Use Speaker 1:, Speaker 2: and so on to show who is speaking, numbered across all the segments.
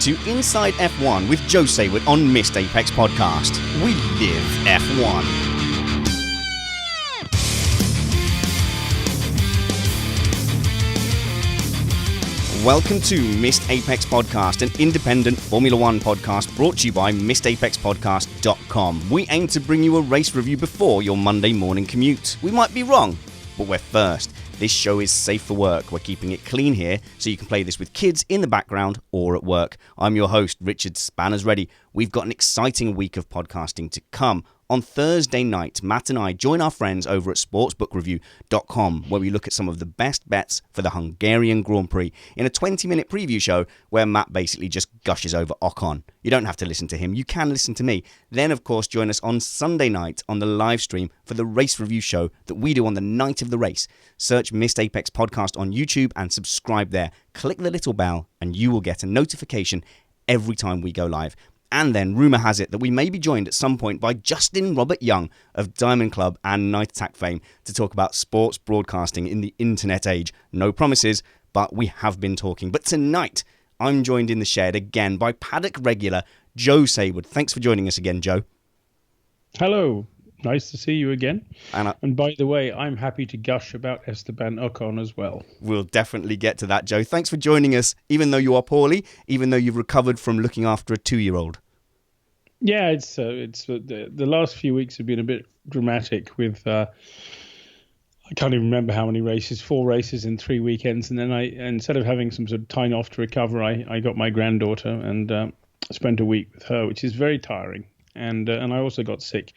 Speaker 1: to Inside F1 with Joe Sayward on Missed Apex Podcast. We live F1. Welcome to Missed Apex Podcast, an independent Formula One podcast brought to you by MissedApexPodcast.com. We aim to bring you a race review before your Monday morning commute. We might be wrong, but we're first. This show is safe for work. We're keeping it clean here, so you can play this with kids in the background or at work. I'm your host, Richard Spanners Ready. We've got an exciting week of podcasting to come. On Thursday night, Matt and I join our friends over at sportsbookreview.com, where we look at some of the best bets for the Hungarian Grand Prix in a 20-minute preview show where Matt basically just gushes over Ocon. You don't have to listen to him, you can listen to me. Then, of course, join us on Sunday night on the live stream for the race review show that we do on the night of the race. Search Missed Apex Podcast on YouTube and subscribe there. Click the little bell and you will get a notification every time we go live. And then, rumour has it that we may be joined at some point by Justin Robert Young of Diamond Club and Night Attack fame to talk about sports broadcasting in the internet age. No promises, but we have been talking. But tonight, I'm joined in the shed again by paddock regular Joe Sayward. Thanks for joining us again, Joe.
Speaker 2: Hello. Nice to see you again. And by the way, I'm happy to gush about Esteban Ocon as well.
Speaker 1: We'll definitely get to that, Joe. Thanks for joining us, even though you are poorly, even though you've recovered from looking after a 2-year-old.
Speaker 2: Yeah, it's the last few weeks have been a bit dramatic with, I can't even remember how many races, 4 races in 3 weekends. And then instead of having some sort of time off to recover, I got my granddaughter and spent a week with her, which is very tiring. And I also got sick.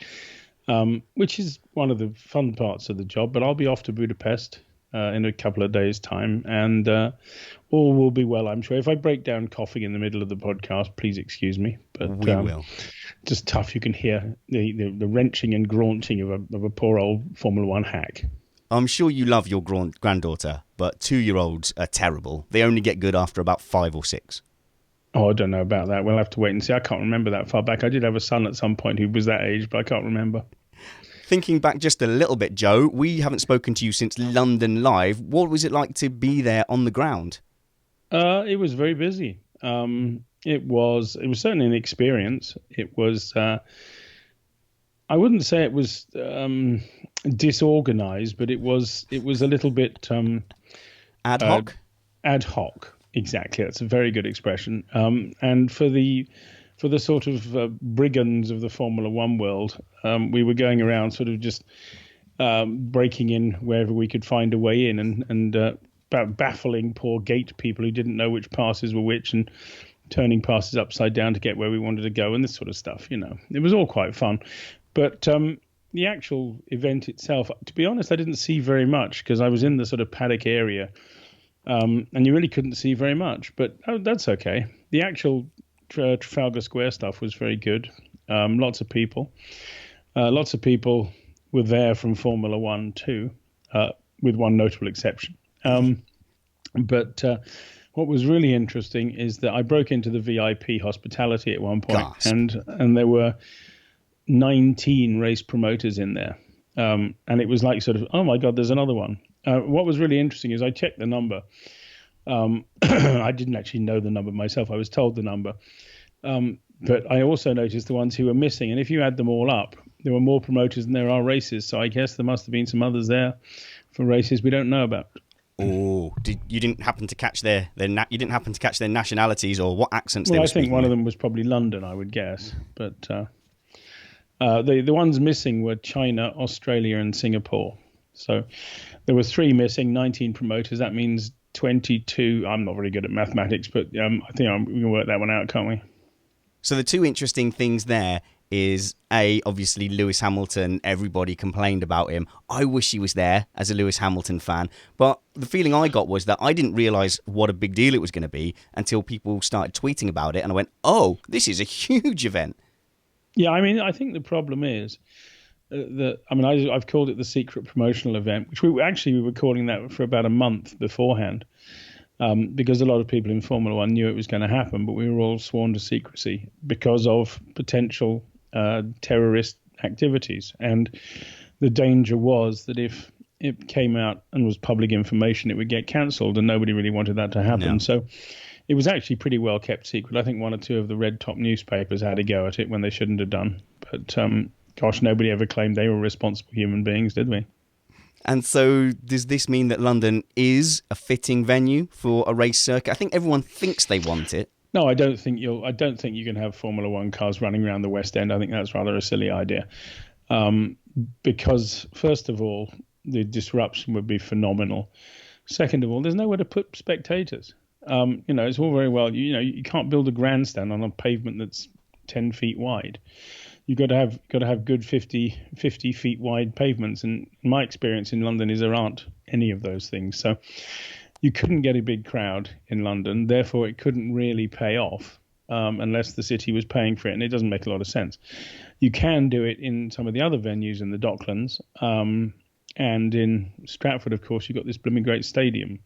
Speaker 2: Which is one of the fun parts of the job, but I'll be off to Budapest in a couple of days' time, and all will be well, I'm sure. If I break down coughing in the middle of the podcast, please excuse me. But
Speaker 1: we will.
Speaker 2: Just tough. You can hear the wrenching and graunting of a poor old Formula One hack.
Speaker 1: I'm sure you love your granddaughter, but 2-year-olds are terrible. They only get good after about 5 or 6.
Speaker 2: Oh, I don't know about that. We'll have to wait and see. I can't remember that far back. I did have a son at some point who was that age, but I can't remember.
Speaker 1: Thinking back just a little bit, Joe, we haven't spoken to you since London Live. What was it like to be there on the ground?
Speaker 2: It was very busy. It was certainly an experience. It was, I wouldn't say it was disorganized, but it was a little bit
Speaker 1: ad hoc.
Speaker 2: Ad hoc. Exactly, that's a very good expression. And for the sort of brigands of the Formula One world, we were going around sort of just breaking in wherever we could find a way in, and baffling poor gate people who didn't know which passes were which, and turning passes upside down to get where we wanted to go, and this sort of stuff. You know, it was all quite fun. But the actual event itself, to be honest, I didn't see very much because I was in the sort of paddock area. And you really couldn't see very much, but that's okay. The actual Trafalgar Square stuff was very good. Lots of people were there from Formula One too, with one notable exception. But what was really interesting is that I broke into the VIP hospitality at one point, and there were 19 race promoters in there, and it was like sort of, oh my God, there's another one. What was really interesting is I checked the number. I didn't actually know the number myself. I was told the number. But I also noticed the ones who were missing. And if you add them all up, there were more promoters than there are races. So I guess there must have been some others there for races we don't know about.
Speaker 1: Oh, you didn't happen to catch their nationalities or what accents they were speaking?
Speaker 2: I think one of them was probably London, I would guess. But the ones missing were China, Australia, and Singapore. So there were 3 missing, 19 promoters. That means 22. I'm not very good at mathematics, but I think we can work that one out, can't we?
Speaker 1: So the 2 interesting things there is, A, obviously Lewis Hamilton. Everybody complained about him. I wish he was there as a Lewis Hamilton fan. But the feeling I got was that I didn't realise what a big deal it was going to be until people started tweeting about it. And I went, oh, this is a huge event.
Speaker 2: Yeah, I mean, I think the problem is I've called it the secret promotional event, which we were calling that for about a month beforehand, because a lot of people in Formula One knew it was going to happen, but we were all sworn to secrecy because of potential terrorist activities. And the danger was that if it came out and was public information, it would get cancelled, and nobody really wanted that to happen. No. So It was actually pretty well kept secret. I think one or two of the red top newspapers had a go at it when they shouldn't have done. But gosh, nobody ever claimed they were responsible human beings, did we?
Speaker 1: And so does this mean that London is a fitting venue for a race circuit? I think everyone thinks they want it.
Speaker 2: No, I don't think you can have Formula One cars running around the West End. I think that's rather a silly idea. Because first of all, the disruption would be phenomenal. Second of all, there's nowhere to put spectators. It's all very well. You can't build a grandstand on a pavement that's 10 feet wide. You've got to have good 50 feet wide pavements. And my experience in London is there aren't any of those things. So you couldn't get a big crowd in London. Therefore, it couldn't really pay off unless the city was paying for it. And it doesn't make a lot of sense. You can do it in some of the other venues in the Docklands. And in Stratford, of course, you've got this blooming great stadium,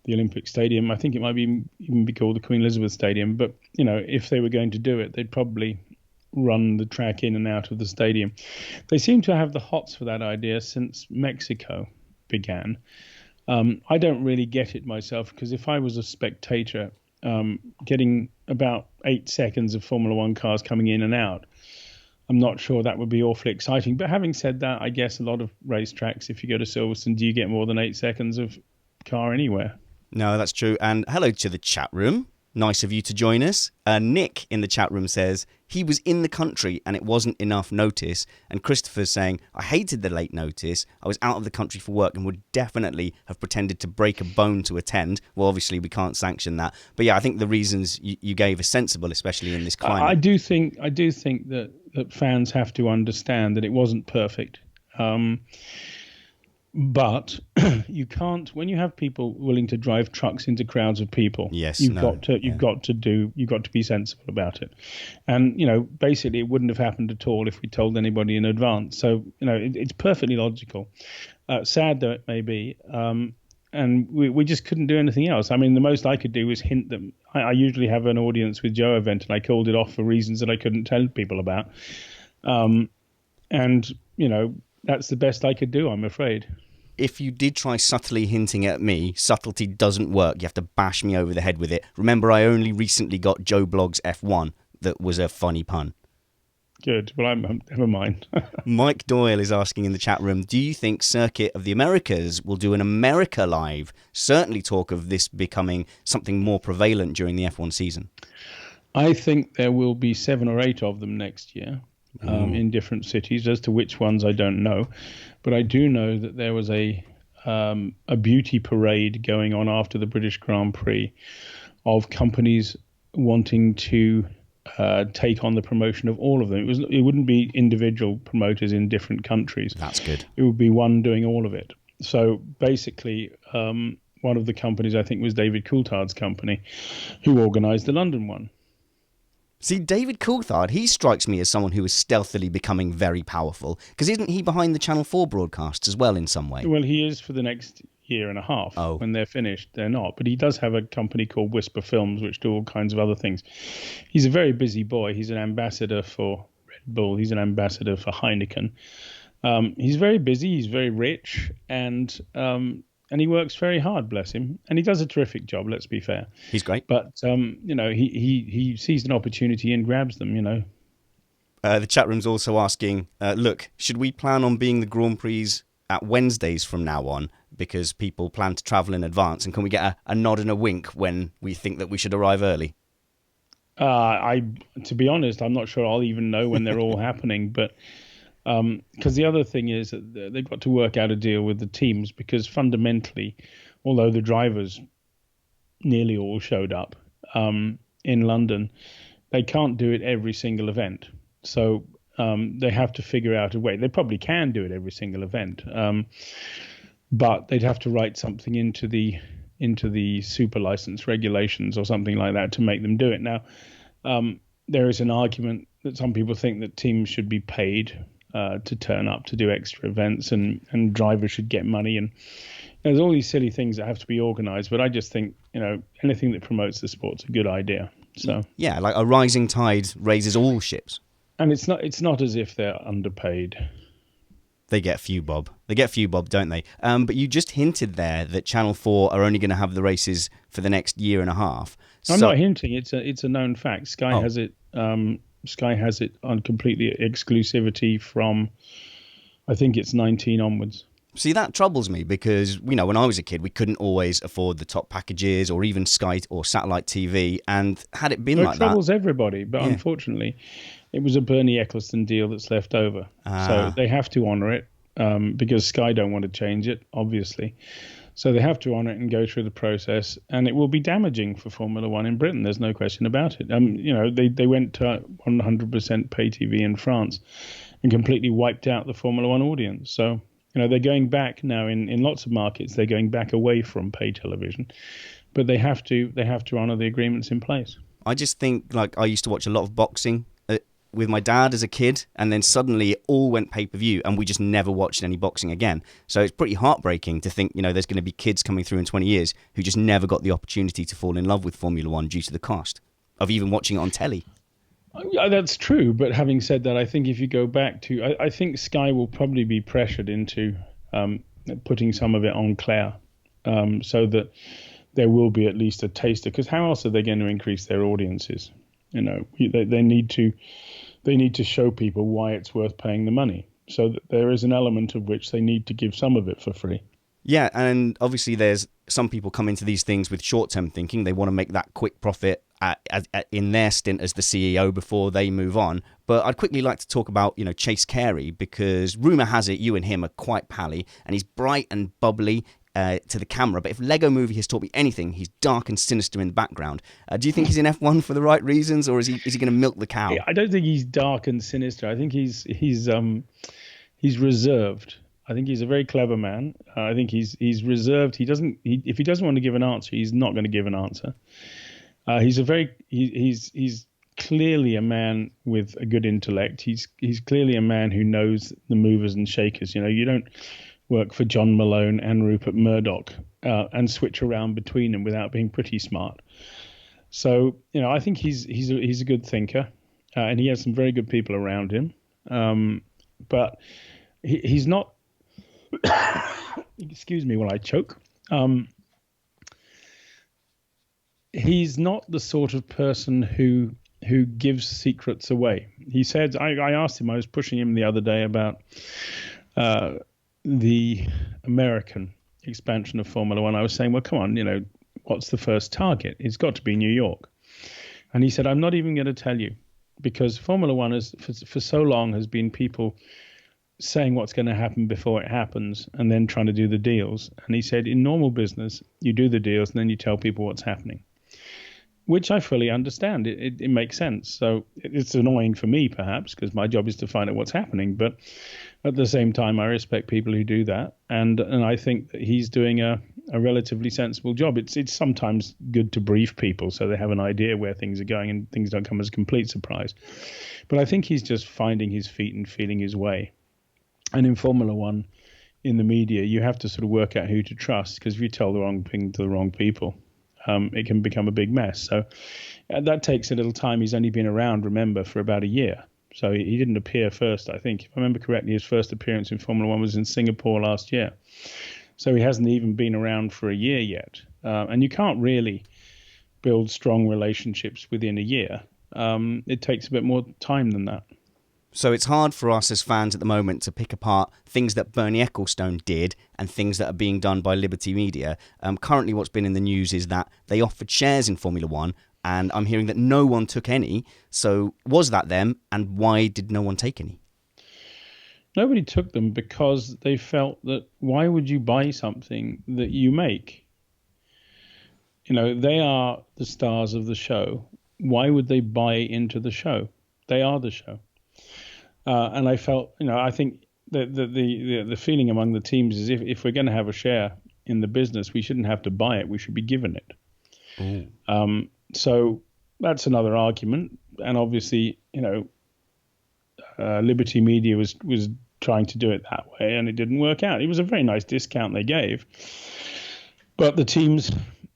Speaker 2: the Olympic Stadium. I think it might even be called the Queen Elizabeth Stadium. But, if they were going to do it, they'd probably run the track in and out of the stadium. They seem to have the hots for that idea since Mexico began. I don't really get it myself, because if I was a spectator, getting about 8 seconds of Formula One cars coming in and out, I'm not sure that would be awfully exciting. But having said that, I guess a lot of racetracks, if you go to Silverstone, do you get more than 8 seconds of car anywhere?
Speaker 1: No, that's true. And hello to the chat room. Nice of you to join us. Nick in the chat room says he was in the country and it wasn't enough notice. And Christopher's saying, I hated the late notice. I was out of the country for work and would definitely have pretended to break a bone to attend. Well, obviously, we can't sanction that. But yeah, I think the reasons you gave are sensible, especially in this climate.
Speaker 2: I do think that fans have to understand that it wasn't perfect. But you can't, when you have people willing to drive trucks into crowds of people. You've got to be sensible about it. And basically, it wouldn't have happened at all if we told anybody in advance. So it's perfectly logical. Sad though it may be, and we just couldn't do anything else. I mean, the most I could do was hint them. I usually have an audience with Joe event, and I called it off for reasons that I couldn't tell people about. And that's the best I could do, I'm afraid.
Speaker 1: If you did try subtly hinting at me, subtlety doesn't work. You have to bash me over the head with it. Remember, I only recently got Joe Blogg's F1. That was a funny pun.
Speaker 2: Good. Well, I'm never mind.
Speaker 1: Mike Doyle is asking in the chat room, do you think Circuit of the Americas will do an America Live? Certainly talk of this becoming something more prevalent during the F1 season.
Speaker 2: I think there will be 7 or 8 of them next year. In different cities. As to which ones, I don't know, but I do know that there was a beauty parade going on after the British Grand Prix of companies wanting to take on the promotion of all of them. It wouldn't be individual promoters in different countries.
Speaker 1: That's good.
Speaker 2: It would be one doing all of it. So basically, one of the companies, I think, was David Coulthard's company, who organised the London one.
Speaker 1: See, David Coulthard, he strikes me as someone who is stealthily becoming very powerful, because isn't he behind the Channel 4 broadcasts as well in some way?
Speaker 2: Well, he is for the next year and a half.
Speaker 1: Oh. When
Speaker 2: they're finished, they're not. But he does have a company called Whisper Films, which do all kinds of other things. He's a very busy boy. He's an ambassador for Red Bull. He's an ambassador for Heineken. He's very busy. He's very rich. And he works very hard, bless him. And he does a terrific job, let's be fair.
Speaker 1: He's great.
Speaker 2: But, he sees an opportunity and grabs them,
Speaker 1: The chat room's also asking, look, should we plan on being the Grand Prix at Wednesdays from now on? Because people plan to travel in advance. And can we get a nod and a wink when we think that we should arrive early?
Speaker 2: To be honest, I'm not sure I'll even know when they're all happening. But because the other thing is that they've got to work out a deal with the teams, because fundamentally, although the drivers nearly all showed up in London, they can't do it every single event. So they have to figure out a way. They probably can do it every single event, but they'd have to write something into the super license regulations or something like that to make them do it. Now, there is an argument that some people think that teams should be paid to turn up to do extra events, and drivers should get money, and there's all these silly things that have to be organised. But I just think anything that promotes the sport's a good idea. So
Speaker 1: yeah, like a rising tide raises all ships.
Speaker 2: And it's not as if they're underpaid.
Speaker 1: They get a few bob. Don't they? But you just hinted there that Channel 4 are only going to have the races for the next year and a half.
Speaker 2: I'm not hinting. It's a known fact. Sky has it. Sky has it on completely exclusivity from, I think it's 19 onwards.
Speaker 1: See, that troubles me because, when I was a kid, we couldn't always afford the top packages or even Sky or satellite TV. And had it been like that... It
Speaker 2: troubles everybody, but unfortunately, it was a Bernie Ecclestone deal that's left over. So they have to honour it because Sky don't want to change it, obviously. So they have to honour it and go through the process. And it will be damaging for Formula One in Britain. There's no question about it. They went to 100% pay TV in France and completely wiped out the Formula One audience. So... they're going back now in lots of markets. They're going back away from pay television, but they have to honour the agreements in place.
Speaker 1: I just think, I used to watch a lot of boxing with my dad as a kid, and then suddenly it all went pay-per-view, and we just never watched any boxing again. So it's pretty heartbreaking to think, there's going to be kids coming through in 20 years who just never got the opportunity to fall in love with Formula One due to the cost of even watching it on telly.
Speaker 2: That's true, but having said that, I think if you go back to, I think Sky will probably be pressured into putting some of it on Claire, so that there will be at least a taster. Because how else are they going to increase their audiences? They need to show people why it's worth paying the money. So that there is an element of which they need to give some of it for free.
Speaker 1: Yeah, and obviously there's some people come into these things with short-term thinking. They want to make that quick profit in their stint as the CEO before they move on. But I'd quickly like to talk about, Chase Carey, because rumour has it you and him are quite pally, and he's bright and bubbly to the camera. But if Lego Movie has taught me anything, he's dark and sinister in the background. Do you think he's in F1 for the right reasons, or is he going to milk the cow?
Speaker 2: I don't think he's dark and sinister. I think he's reserved. I think he's a very clever man. I think he's reserved. If he doesn't want to give an answer, he's not going to give an answer. He's clearly a man with a good intellect. He's clearly a man who knows the movers and shakers. You don't work for John Malone and Rupert Murdoch and switch around between them without being pretty smart. So I think he's a good thinker, and he has some very good people around him. But he's not. Excuse me while I choke. He's not the sort of person who gives secrets away. He said, I asked him, I was pushing him the other day about the American expansion of Formula One. I was saying, well, come on, what's the first target? It's got to be New York. And he said, I'm not even going to tell you, because Formula One for so long has been people saying what's going to happen before it happens and then trying to do the deals. And he said, in normal business, you do the deals and then you tell people what's happening, which I fully understand. It makes sense. So it's annoying for me, perhaps, because my job is to find out what's happening. But at the same time, I respect people who do that. And I think that he's doing a relatively sensible job. It's sometimes good to brief people so they have an idea where things are going and things don't come as a complete surprise. But I think he's just finding his feet and feeling his way. And in Formula One, in the media, you have to sort of work out who to trust, because if you tell the wrong thing to the wrong people, it can become a big mess. So that takes a little time. He's only been around, remember, for about a year. So he didn't appear first, I think. If I remember correctly, his first appearance in Formula One was in Singapore last year. So he hasn't even been around for a year yet. And you can't really build strong relationships within a year. It takes a bit more time than that.
Speaker 1: So it's hard for us as fans at the moment to pick apart things that Bernie Ecclestone did and things that are being done by Liberty Media. Currently what's been in the news is that they offered shares in Formula One, and I'm hearing that no one took any. So was that them, and why did no one take any?
Speaker 2: Nobody took them because they felt that why would you buy something that you make? They are the stars of the show. Why would they buy into the show? They are the show. And I felt, I think that the feeling among the teams is if we're going to have a share in the business, we shouldn't have to buy it. We should be given it. So that's another argument. And obviously, Liberty Media was trying to do it that way, and it didn't work out. It was a very nice discount they gave. But the teams,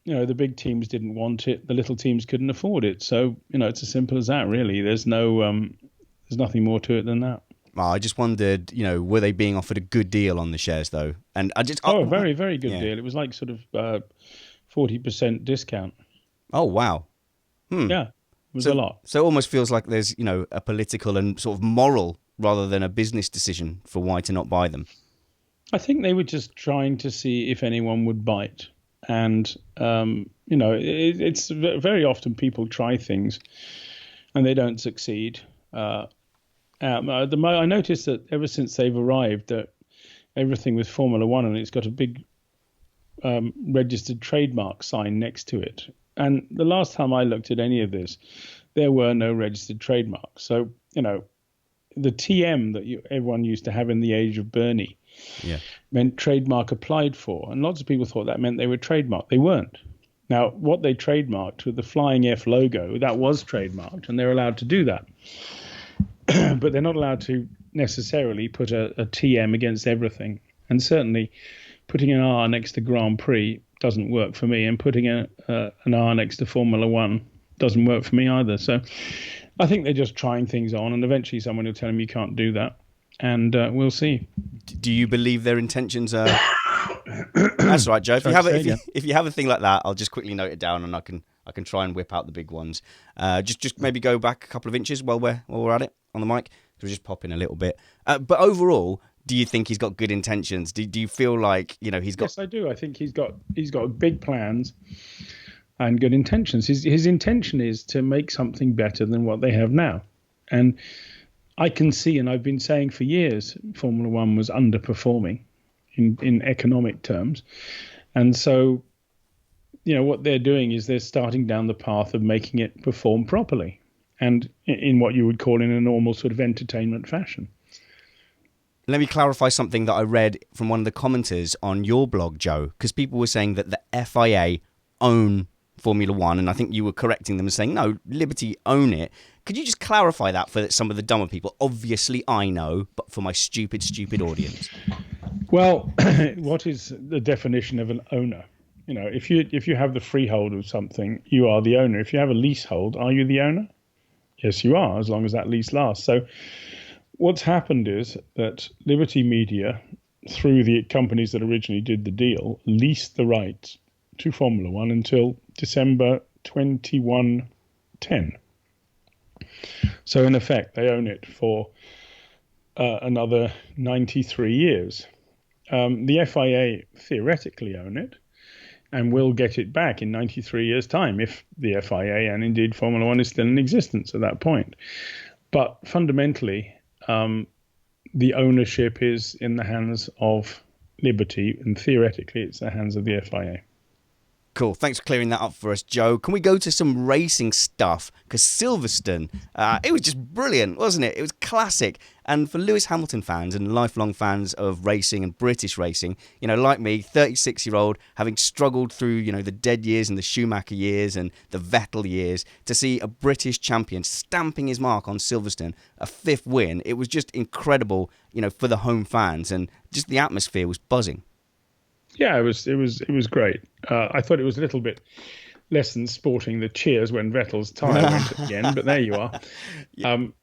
Speaker 2: the big teams didn't want it. The little teams couldn't afford it. So, it's as simple as that, really. There's nothing more to it than that.
Speaker 1: Well, I just wondered, were they being offered a good deal on the shares though? And I just
Speaker 2: very, very good deal. It was like sort of 40% discount.
Speaker 1: Oh wow.
Speaker 2: Yeah, it was a lot.
Speaker 1: So it almost feels like there's a political and sort of moral rather than a business decision for why to not buy them.
Speaker 2: I think they were just trying to see if anyone would bite. And, it's very often people try things and they don't succeed. I noticed that ever since they've arrived, that everything with Formula One, and it's got a big registered trademark sign next to it. And the last time I looked at any of this, there were no registered trademarks. So, the TM that everyone used to have in the age of Bernie meant trademark applied for. And lots of people thought that meant they were trademarked. They weren't. Now, what they trademarked with the Flying F logo, that was trademarked, and they're allowed to do that. But they're not allowed to necessarily put a TM against everything. And certainly putting an R next to Grand Prix doesn't work for me, and putting an R next to Formula One doesn't work for me either. So I think they're just trying things on, and eventually someone will tell them you can't do that, and we'll see.
Speaker 1: Do you believe their intentions are... That's right, Joe. If you have a thing like that, I'll just quickly note it down, and I can try and whip out the big ones. Just maybe go back a couple of inches while we're at it on the mic. So we'll just pop in a little bit. But overall, do you think he's got good intentions? Do you feel like he's got?
Speaker 2: Yes, I do. I think he's got big plans and good intentions. His intention is to make something better than what they have now, and I can see, and I've been saying for years, Formula One was underperforming in economic terms, and so what they're doing is they're starting down the path of making it perform properly, and in what you would call in a normal sort of entertainment fashion.
Speaker 1: Let me clarify something that I read from one of the commenters on your blog, Joe, because people were saying that the FIA own Formula One, and I think you were correcting them and saying, no, Liberty own it. Could you just clarify that for some of the dumber people? Obviously, I know, but for my stupid audience.
Speaker 2: Well, what is the definition of an owner? If you have the freehold of something, you are the owner. If you have a leasehold, are you the owner? Yes, you are, as long as that lease lasts. So what's happened is that Liberty Media, through the companies that originally did the deal, leased the rights to Formula One until December 2110. So in effect, they own it for another 93 years. The FIA theoretically own it and will get it back in 93 years' time if the FIA and indeed Formula One is still in existence at that point. But fundamentally, the ownership is in the hands of Liberty, and theoretically it's in the hands of the FIA.
Speaker 1: Cool. Thanks for clearing that up for us, Joe. Can we go to some racing stuff? Because Silverstone, it was just brilliant, wasn't it? It was classic. And for Lewis Hamilton fans and lifelong fans of racing and British racing, like me, 36-year-old, having struggled through, the dead years and the Schumacher years and the Vettel years, to see a British champion stamping his mark on Silverstone, a 5th win, it was just incredible, for the home fans, and just the atmosphere was buzzing.
Speaker 2: Yeah, it was great. I thought it was a little bit less than sporting, the cheers when Vettel's tyre went at the end, but there you are.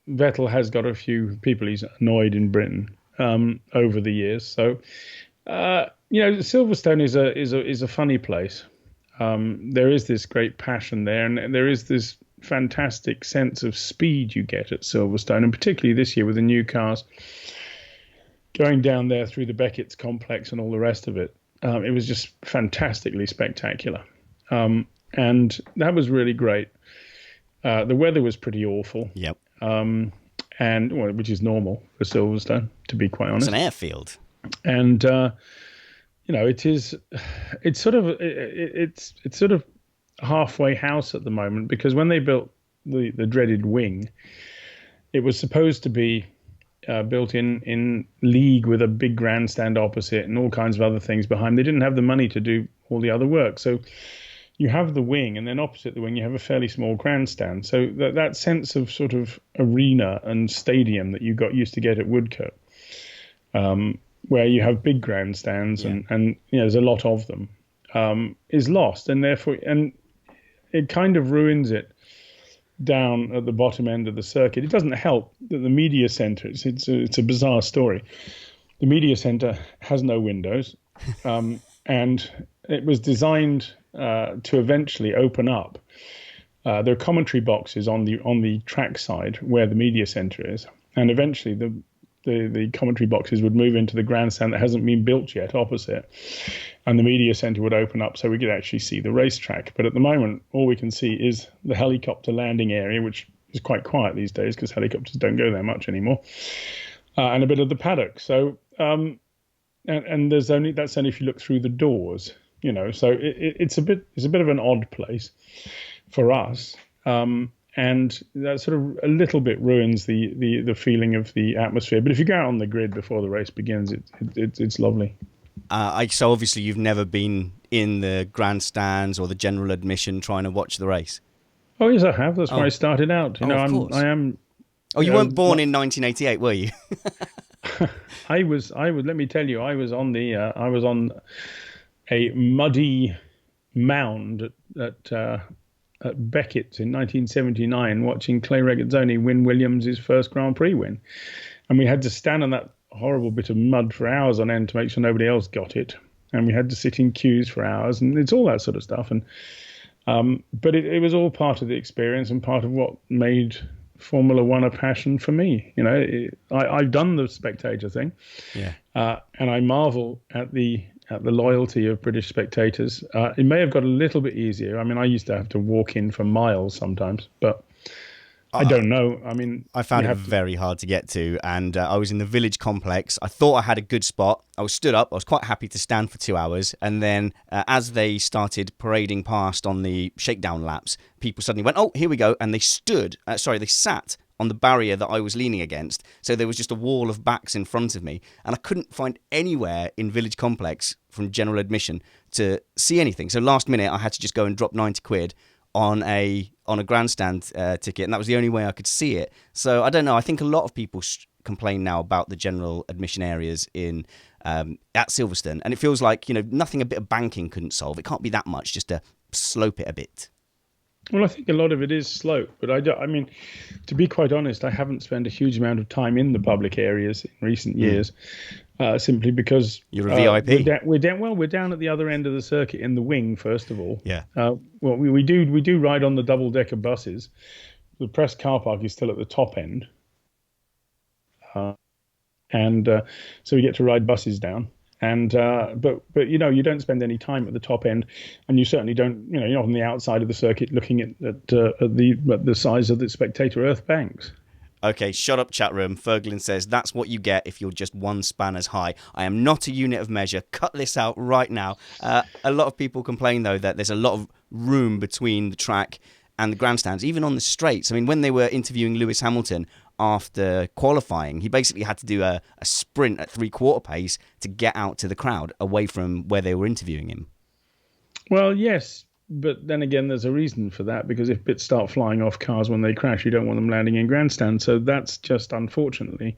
Speaker 2: Vettel has got a few people he's annoyed in Britain over the years. So, Silverstone is a funny place. There is this great passion there, and there is this fantastic sense of speed you get at Silverstone, and particularly this year with the new cars going down there through the Beckett's complex and all the rest of it. It was just fantastically spectacular. And that was really great. The weather was pretty awful.
Speaker 1: Yep.
Speaker 2: Which is normal for Silverstone, to be quite honest.
Speaker 1: It's an airfield.
Speaker 2: And, it's sort of a halfway house at the moment, because when they built the dreaded wing, it was supposed to be built in league with a big grandstand opposite and all kinds of other things behind. They didn't have the money to do all the other work. So you have the wing, and then opposite the wing, you have a fairly small grandstand. So that sense of sort of arena and stadium that you got used to get at Woodcote, where you have big grandstands and there's a lot of them, is lost. And therefore, and it kind of ruins it down at the bottom end of the circuit. It doesn't help that the media center, it's a bizarre story. The media center has no windows, and it was designed to eventually open up. There are commentary boxes on the track side where the media center is, and eventually the commentary boxes would move into the grandstand that hasn't been built yet opposite, and the media center would open up so we could actually see the racetrack. But at the moment, all we can see is the helicopter landing area, which is quite quiet these days because helicopters don't go there much anymore, and a bit of the paddock. So, and that's only if you look through the doors, So it's a bit of an odd place for us. And that sort of a little bit ruins the feeling of the atmosphere. But if you go out on the grid before the race begins, it's lovely.
Speaker 1: So obviously you've never been in the grandstands or the general admission trying to watch the race.
Speaker 2: Oh yes, I have. That's where I started out.
Speaker 1: Of course.
Speaker 2: I am.
Speaker 1: Oh, you weren't born in 1988, were you?
Speaker 2: I was. Let me tell you, I was on a muddy mound at Beckett's in 1979, watching Clay Regazzoni win Williams' first Grand Prix win. And we had to stand on that horrible bit of mud for hours on end to make sure nobody else got it. And we had to sit in queues for hours, and it's all that sort of stuff. And but it was all part of the experience and part of what made Formula One a passion for me. I've done the spectator thing, and I marvel at the loyalty of British spectators. It may have got a little bit easier. I mean, I used to have to walk in for miles sometimes, but I don't know. I mean,
Speaker 1: I found it very hard to get to, and I was in the village complex. I thought I had a good spot. I was stood up. I was quite happy to stand for 2 hours, and then as they started parading past on the shakedown laps, people suddenly went, "Oh, here we go," and they sat on the barrier that I was leaning against. So there was just a wall of backs in front of me, and I couldn't find anywhere in Village Complex from general admission to see anything. So last minute, I had to just go and drop 90 quid on a grandstand ticket, and that was the only way I could see it. So I don't know. I think a lot of people complain now about the general admission areas in at Silverstone, and it feels like nothing a bit of banking couldn't solve. It can't be that much just to slope it a bit.
Speaker 2: Well, I think a lot of it is slope, but I mean, to be quite honest, I haven't spent a huge amount of time in the public areas in recent years, simply because
Speaker 1: you're a VIP.
Speaker 2: We're down at the other end of the circuit in the wing, first of all.
Speaker 1: Yeah.
Speaker 2: Well, we do ride on the double-decker buses. The press car park is still at the top end, and so we get to ride buses down. And but you don't spend any time at the top end, and you certainly don't. You're not on the outside of the circuit looking at the size of the spectator earth banks.
Speaker 1: Okay, shut up, chat room. Ferglin says that's what you get if you're just one span as high. I am not a unit of measure. Cut this out right now. A lot of people complain though that there's a lot of room between the track and the grandstands, even on the straights. I mean, when they were interviewing Lewis Hamilton after qualifying, he basically had to do a sprint at 3/4 pace to get out to the crowd away from where they were interviewing him.
Speaker 2: Well, yes, but then again, there's a reason for that, because if bits start flying off cars when they crash, you don't want them landing in grandstands. So that's just, unfortunately,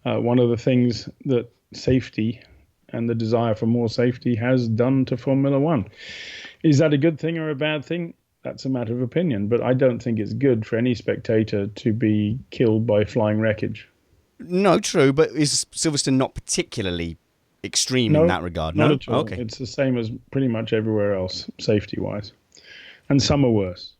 Speaker 2: one of the things that safety and the desire for more safety has done to Formula One. Is that a good thing or a bad thing? That's a matter of opinion, but I don't think it's good for any spectator to be killed by flying wreckage.
Speaker 1: No, true, but is Silverstone not particularly extreme in that regard?
Speaker 2: Not at all.
Speaker 1: Okay.
Speaker 2: It's the same as pretty much everywhere else, safety-wise. And some are worse.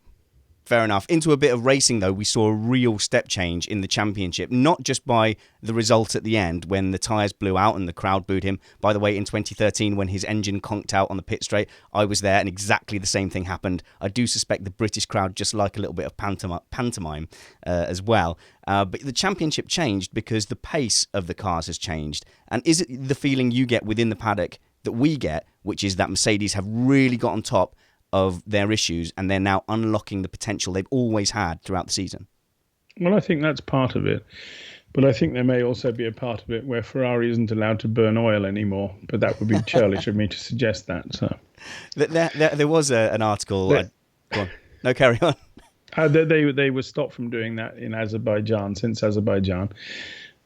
Speaker 1: Fair enough. Into a bit of racing, though, we saw a real step change in the championship, not just by the result at the end when the tyres blew out and the crowd booed him. By the way, in 2013, when his engine conked out on the pit straight, I was there and exactly the same thing happened. I do suspect the British crowd just like a little bit of pantomime as well. But the championship changed because the pace of the cars has changed. And is it the feeling you get within the paddock that we get, which is that Mercedes have really got on top of their issues and they're now unlocking the potential they've always had throughout the season?
Speaker 2: Well, I think that's part of it. But I think there may also be a part of it where Ferrari isn't allowed to burn oil anymore. But that would be churlish of me to suggest that. So
Speaker 1: there was an article. Go on. No, carry on.
Speaker 2: They were stopped from doing that in Azerbaijan. Since Azerbaijan,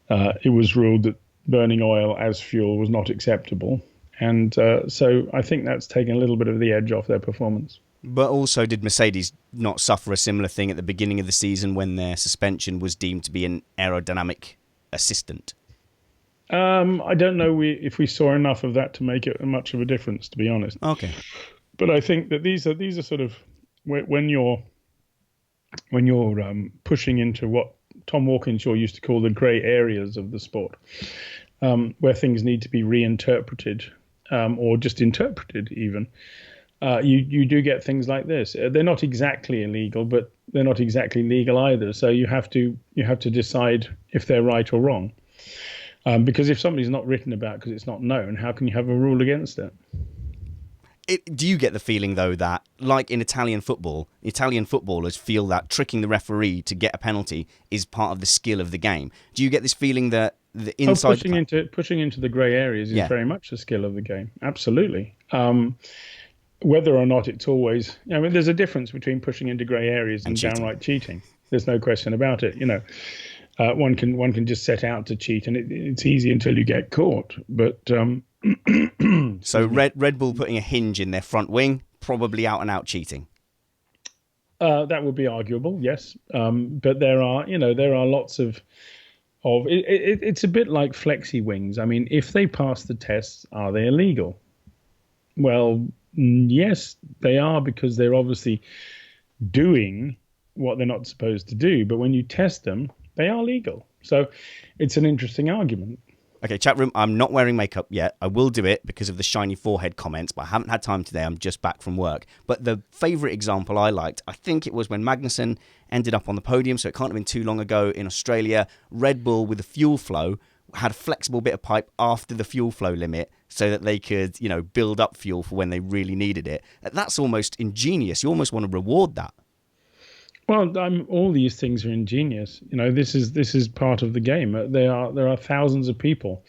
Speaker 2: it was ruled that burning oil as fuel was not acceptable. And so I think that's taken a little bit of the edge off their performance.
Speaker 1: But also, did Mercedes not suffer a similar thing at the beginning of the season when their suspension was deemed to be an aerodynamic assistant?
Speaker 2: I don't know if we saw enough of that to make it much of a difference, to be honest.
Speaker 1: Okay.
Speaker 2: But I think that these are sort of when you're pushing into what Tom Walkinshaw used to call the grey areas of the sport, where things need to be reinterpreted or just interpreted even. You do get things like this. They're not exactly illegal, but they're not exactly legal either. So you have to decide if they're right or wrong. Because if somebody's not written about because it's not known, how can you have a rule against it?
Speaker 1: Do you get the feeling, though, that, like in Italian football, Italian footballers feel that tricking the referee to get a penalty is part of the skill of the game? Do you get this feeling that the inside...
Speaker 2: pushing into the grey areas is very much the skill of the game. Absolutely. Whether or not it's always... I mean, there's a difference between pushing into grey areas and downright cheating. There's no question about it. One can just set out to cheat, and it's easy until you get caught. But
Speaker 1: so Red Bull putting a hinge in their front wing, probably out and out cheating.
Speaker 2: That would be arguable, yes. But there are lots of it's a bit like flexi wings. I mean, if they pass the tests, are they illegal? Well, yes, they are, because they're obviously doing what they're not supposed to do. But when you test them, they are legal. So it's an interesting argument.
Speaker 1: Okay, chat room, I'm not wearing makeup yet. I will do it because of the shiny forehead comments, but I haven't had time today. I'm just back from work. But the favourite example I liked, I think it was when Magnussen ended up on the podium, so it can't have been too long ago in Australia. Red Bull, with the fuel flow, had a flexible bit of pipe after the fuel flow limit so that they could, build up fuel for when they really needed it. That's almost ingenious. You almost want to reward that.
Speaker 2: Well, all these things are ingenious. This is part of the game. There are thousands of people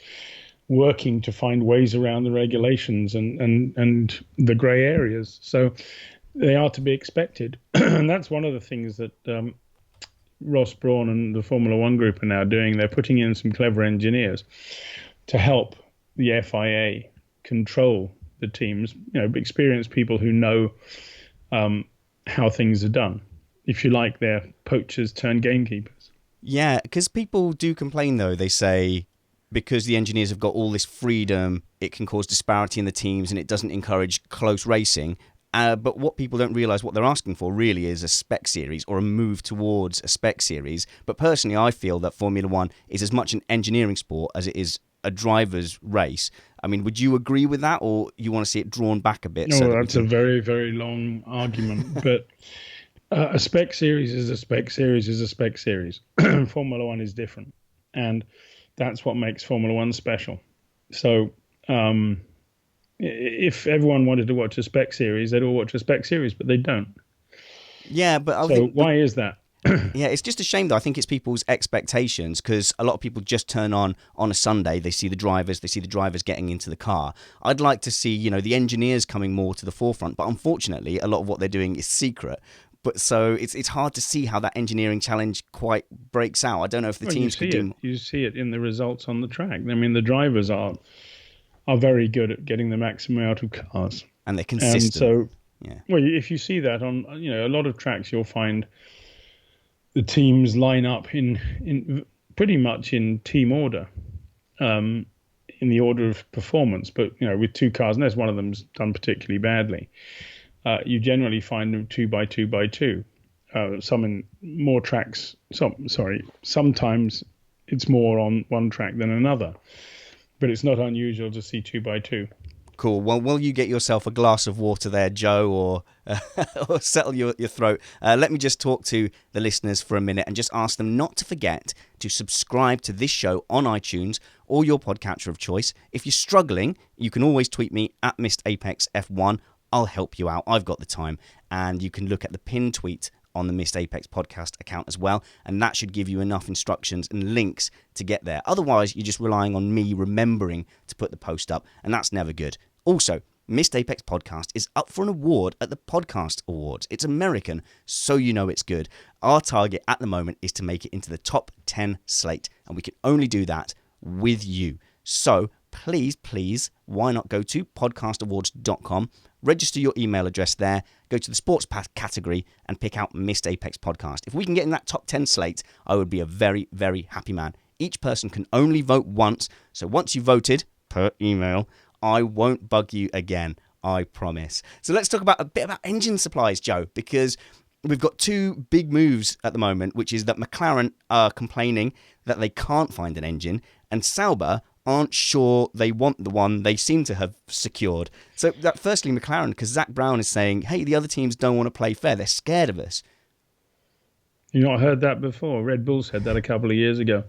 Speaker 2: working to find ways around the regulations and the grey areas. So they are to be expected. And that's one of the things that Ross Brawn and the Formula One group are now doing. They're putting in some clever engineers to help the FIA control the teams, experienced people who know how things are done. If you like, they're poachers turned gamekeepers.
Speaker 1: Yeah, because people do complain, though. They say because the engineers have got all this freedom, it can cause disparity in the teams and it doesn't encourage close racing. But what people don't realise, what they're asking for really is a spec series or a move towards a spec series. But personally, I feel that Formula One is as much an engineering sport as it is a driver's race. I mean, would you agree with that, or you want to see it drawn back a bit?
Speaker 2: No, that's a very, very long argument. But a spec series is a spec series is a spec series. Formula One is different. And that's what makes Formula One special. So if everyone wanted to watch a spec series, they'd all watch a spec series, but they don't.
Speaker 1: Yeah, but
Speaker 2: why is that?
Speaker 1: Yeah, it's just a shame, though. I think it's people's expectations, because a lot of people just turn on a Sunday, they see the drivers getting into the car. I'd like to see, the engineers coming more to the forefront, but unfortunately, a lot of what they're doing is secret. But so it's hard to see how that engineering challenge quite breaks out. I don't know if the teams could do...
Speaker 2: You see it in the results on the track. I mean, the drivers are very good at getting the maximum out of cars.
Speaker 1: And they're consistent.
Speaker 2: And so, well, if you see that on, a lot of tracks, you'll find the teams line up in pretty much in team order, in the order of performance. But, with two cars, unless one of them's done particularly badly, you generally find them 2 by 2 by 2. Some in more tracks. Sometimes it's more on one track than another, but it's not unusual to see 2 by 2.
Speaker 1: Cool. Well, will you get yourself a glass of water there, Joe, or settle your throat? Let me just talk to the listeners for a minute and just ask them not to forget to subscribe to this show on iTunes or your podcatcher of choice. If you're struggling, you can always tweet me at MrApexF1. I'll help you out. I've got the time. And you can look at the pinned tweet on the Missed Apex podcast account as well. And that should give you enough instructions and links to get there. Otherwise, you're just relying on me remembering to put the post up. And that's never good. Also, Missed Apex podcast is up for an award at the Podcast Awards. It's American, so you know it's good. Our target at the moment is to make it into the top 10 slate. And we can only do that with you. So please, why not go to podcastawards.com, register your email address there, go to the sports category and pick out Missed Apex Podcast. If we can get in that top 10 slate, I would be a very, very happy man. Each person can only vote once, so once you've voted, per email, I won't bug you again, I promise. So let's talk about a bit about engine supplies, Joe, because we've got two big moves at the moment, which is that McLaren are complaining that they can't find an engine, and Sauber aren't sure they want the one they seem to have secured. So firstly, McLaren, because Zach Brown is saying, hey, the other teams don't want to play fair. They're scared of us.
Speaker 2: You've not heard that before. Red Bull said that a couple of years ago.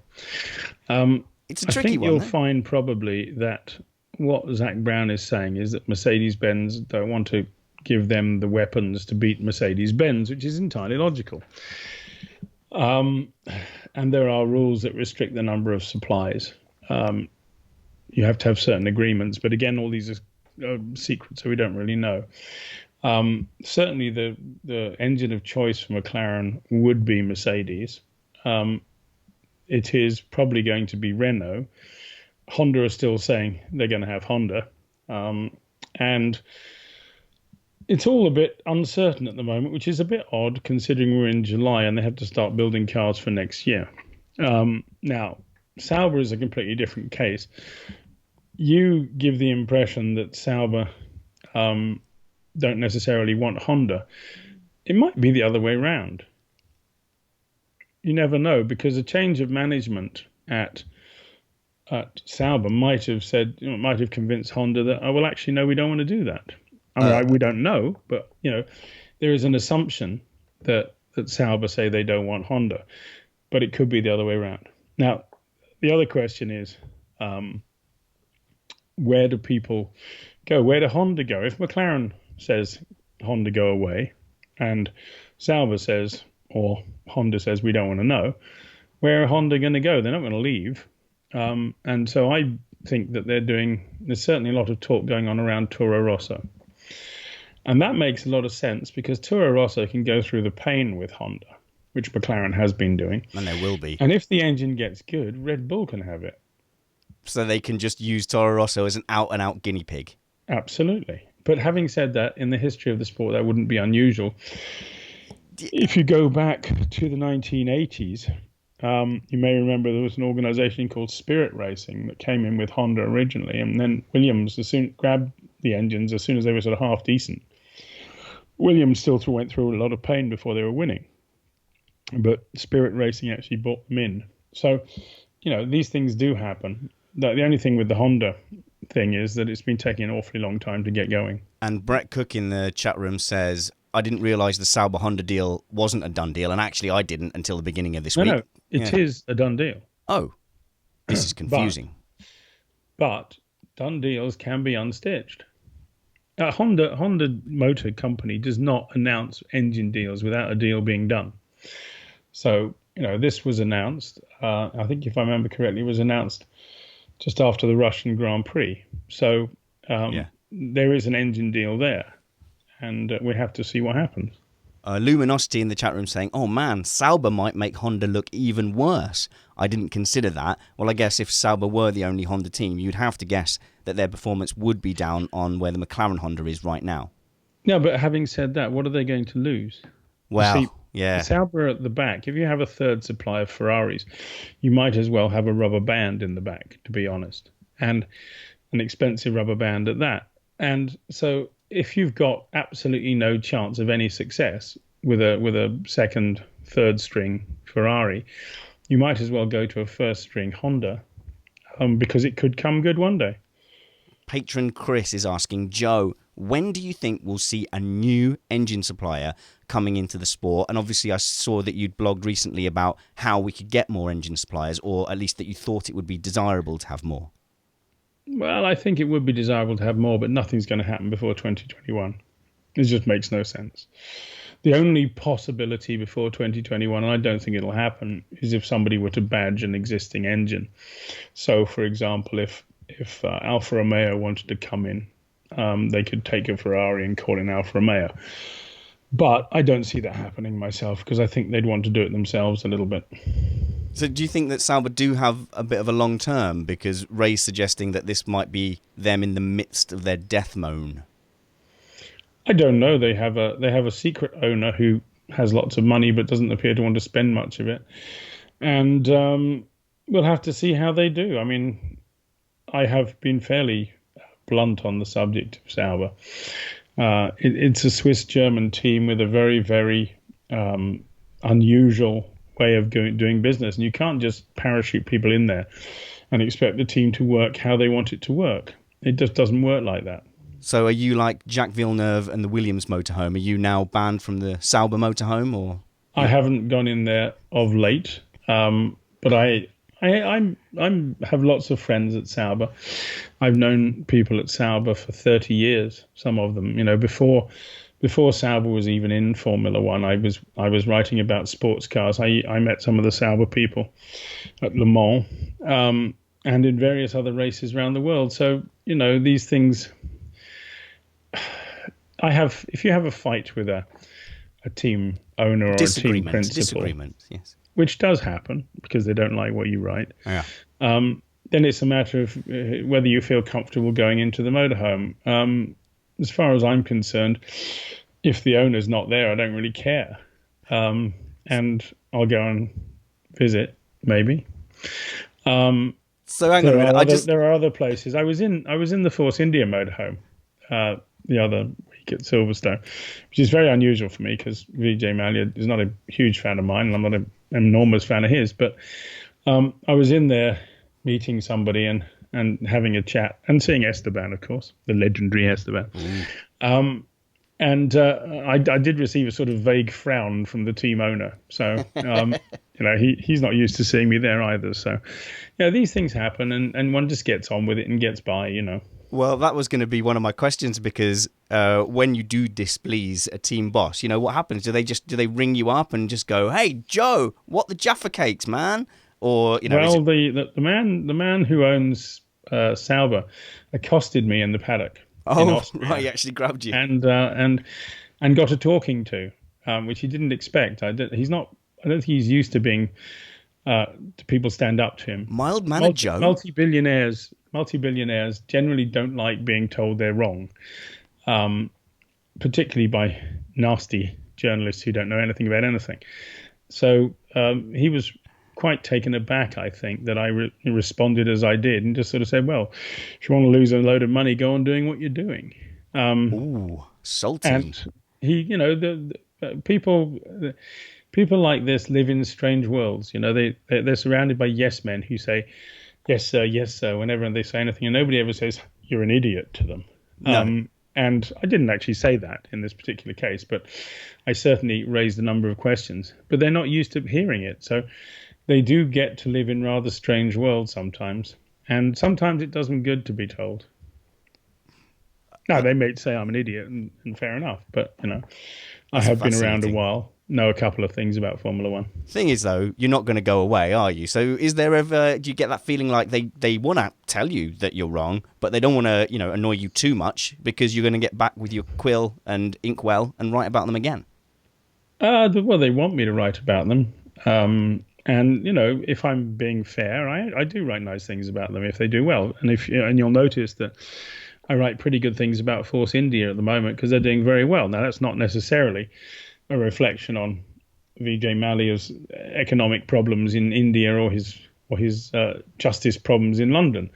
Speaker 1: It's a tricky one.
Speaker 2: I think you'll find probably that what Zach Brown is saying is that Mercedes-Benz don't want to give them the weapons to beat Mercedes-Benz, which is entirely logical. And there are rules that restrict the number of supplies. You have to have certain agreements, but again, all these are secrets, so we don't really know. Certainly, the engine of choice for McLaren would be Mercedes. It is probably going to be Renault. Honda are still saying they're going to have Honda, and it's all a bit uncertain at the moment, which is a bit odd considering we're in July and they have to start building cars for next year. Now, Sauber is a completely different case. You give the impression that Sauber don't necessarily want Honda. It might be the other way around. You never know, because a change of management at Sauber might have convinced Honda that, oh, well, actually, no, we don't want to do that. I mean, we don't know, but there is an assumption that Sauber say they don't want Honda, but it could be the other way around. Now, the other question is, where do people go? Where do Honda go? If McLaren says Honda go away, and Sauber says, or Honda says we don't want to know, where are Honda going to go? They're not going to leave. And so I think that there's certainly a lot of talk going on around Toro Rosso. And that makes a lot of sense because Toro Rosso can go through the pain with Honda, which McLaren has been doing.
Speaker 1: And there will be.
Speaker 2: And if the engine gets good, Red Bull can have it.
Speaker 1: So they can just use Toro Rosso as an out-and-out guinea pig.
Speaker 2: Absolutely. But having said that, in the history of the sport, that wouldn't be unusual. If you go back to the 1980s, you may remember there was an organization called Spirit Racing that came in with Honda originally, and then Williams grabbed the engines as soon as they were sort of half decent. Williams still went through a lot of pain before they were winning, but Spirit Racing actually bought them in. So, these things do happen. The only thing with the Honda thing is that it's been taking an awfully long time to get going.
Speaker 1: And Brett Cook in the chat room says, I didn't realise the Sauber Honda deal wasn't a done deal, and actually I didn't until the beginning of this week.
Speaker 2: No, it is a done deal.
Speaker 1: Oh, this is confusing.
Speaker 2: But done deals can be unstitched. Honda Motor Company does not announce engine deals without a deal being done. So, this was announced, I think if I remember correctly, it was announced just after the Russian Grand Prix. So there is an engine deal there, and we have to see what happens.
Speaker 1: Luminosity in the chat room saying, oh man, Sauber might make Honda look even worse. I didn't consider that. Well, I guess if Sauber were the only Honda team, you'd have to guess that their performance would be down on where the McLaren Honda is right now.
Speaker 2: No, but having said that, what are they going to lose?
Speaker 1: Well,
Speaker 2: Sauber at the back, if you have a third supply of Ferraris, you might as well have a rubber band in the back, to be honest, and an expensive rubber band at that. And so if you've got absolutely no chance of any success with a second, third string Ferrari, you might as well go to a first string Honda, because it could come good one day.
Speaker 1: Patron Chris is asking, Joe, when do you think we'll see a new engine supplier coming into the sport? And obviously I saw that you'd blogged recently about how we could get more engine suppliers, or at least that you thought it would be desirable to have more.
Speaker 2: Well, I think it would be desirable to have more, but nothing's going to happen before 2021. It just makes no sense. The only possibility before 2021, and I don't think it'll happen, is if somebody were to badge an existing engine. So, for example, if Alfa Romeo wanted to come in, they could take a Ferrari and call it Alfa Romeo. But I don't see that happening myself, because I think they'd want to do it themselves a little bit.
Speaker 1: So do you think that Sauber do have a bit of a long term? Because Ray's suggesting that this might be them in the midst of their death moan.
Speaker 2: I don't know. They have a secret owner who has lots of money but doesn't appear to want to spend much of it, and we'll have to see how they do. I mean, I have been fairly blunt on the subject of Sauber. It's a Swiss-German team with a very, very unusual way of doing business, and you can't just parachute people in there and expect the team to work how they want it to work. It just doesn't work like that.
Speaker 1: So are you like Jacques Villeneuve and the Williams motorhome? Are you now banned from the Sauber motorhome, or?
Speaker 2: I haven't gone in there of late, but I have lots of friends at Sauber. I've known people at Sauber for 30 years. Some of them, before Sauber was even in Formula One, I was writing about sports cars. I met some of the Sauber people at Le Mans, and in various other races around the world. So these things. If you have a fight with a team owner or a team principal,
Speaker 1: yes,
Speaker 2: which does happen because they don't like what you write,
Speaker 1: yeah.
Speaker 2: Then it's a matter of whether you feel comfortable going into the motorhome. As far as I'm concerned, if the owner's not there, I don't really care, and I'll go and visit maybe.
Speaker 1: So hang on a minute.
Speaker 2: There are other places. I was in the Force India motorhome the other week at Silverstone, which is very unusual for me because Vijay Mallya is not a huge fan of mine, and I'm not an enormous fan of his. But I was in there meeting somebody and having a chat and seeing Esteban, of course, the legendary Esteban. And I did receive a sort of vague frown from the team owner. So, he's not used to seeing me there either. So, these things happen, and one just gets on with it and gets by,
Speaker 1: Well, that was going to be one of my questions, because when you do displease a team boss, what happens? Do they ring you up and just go, "Hey, Joe, what the Jaffa cakes, man?" Or
Speaker 2: well, the man who owns Sauber accosted me in the paddock.
Speaker 1: Oh, right, he actually grabbed you
Speaker 2: and got a talking to, which he didn't expect. I don't think he's used to being to people stand up to him.
Speaker 1: Mild-mannered Joe.
Speaker 2: Multi-billionaires generally don't like being told they're wrong, particularly by nasty journalists who don't know anything about anything. So he was quite taken aback, I think, that I responded as I did and just sort of said, well, if you want to lose a load of money, go on doing what you're doing.
Speaker 1: Ooh, salty.
Speaker 2: And he, the people like this live in strange worlds. They're surrounded by yes men who say, yes, sir, whenever they say anything, and nobody ever says, you're an idiot to them.
Speaker 1: No.
Speaker 2: And I didn't actually say that in this particular case, but I certainly raised a number of questions. But they're not used to hearing it. So they do get to live in rather strange worlds sometimes. And sometimes it does them good to be told. Now, they may say I'm an idiot, and fair enough. But, I have been around a while, know a couple of things about Formula One.
Speaker 1: Thing is, though, you're not going to go away, are you? So is there ever, do you get that feeling like they want to tell you that you're wrong, but they don't want to, annoy you too much because you're going to get back with your quill and inkwell and write about them again?
Speaker 2: Well, they want me to write about them. And, if I'm being fair, I do write nice things about them if they do well. And and you'll notice that I write pretty good things about Force India at the moment because they're doing very well. Now, that's not necessarily a reflection on Vijay Mallya's economic problems in India or his justice problems in London,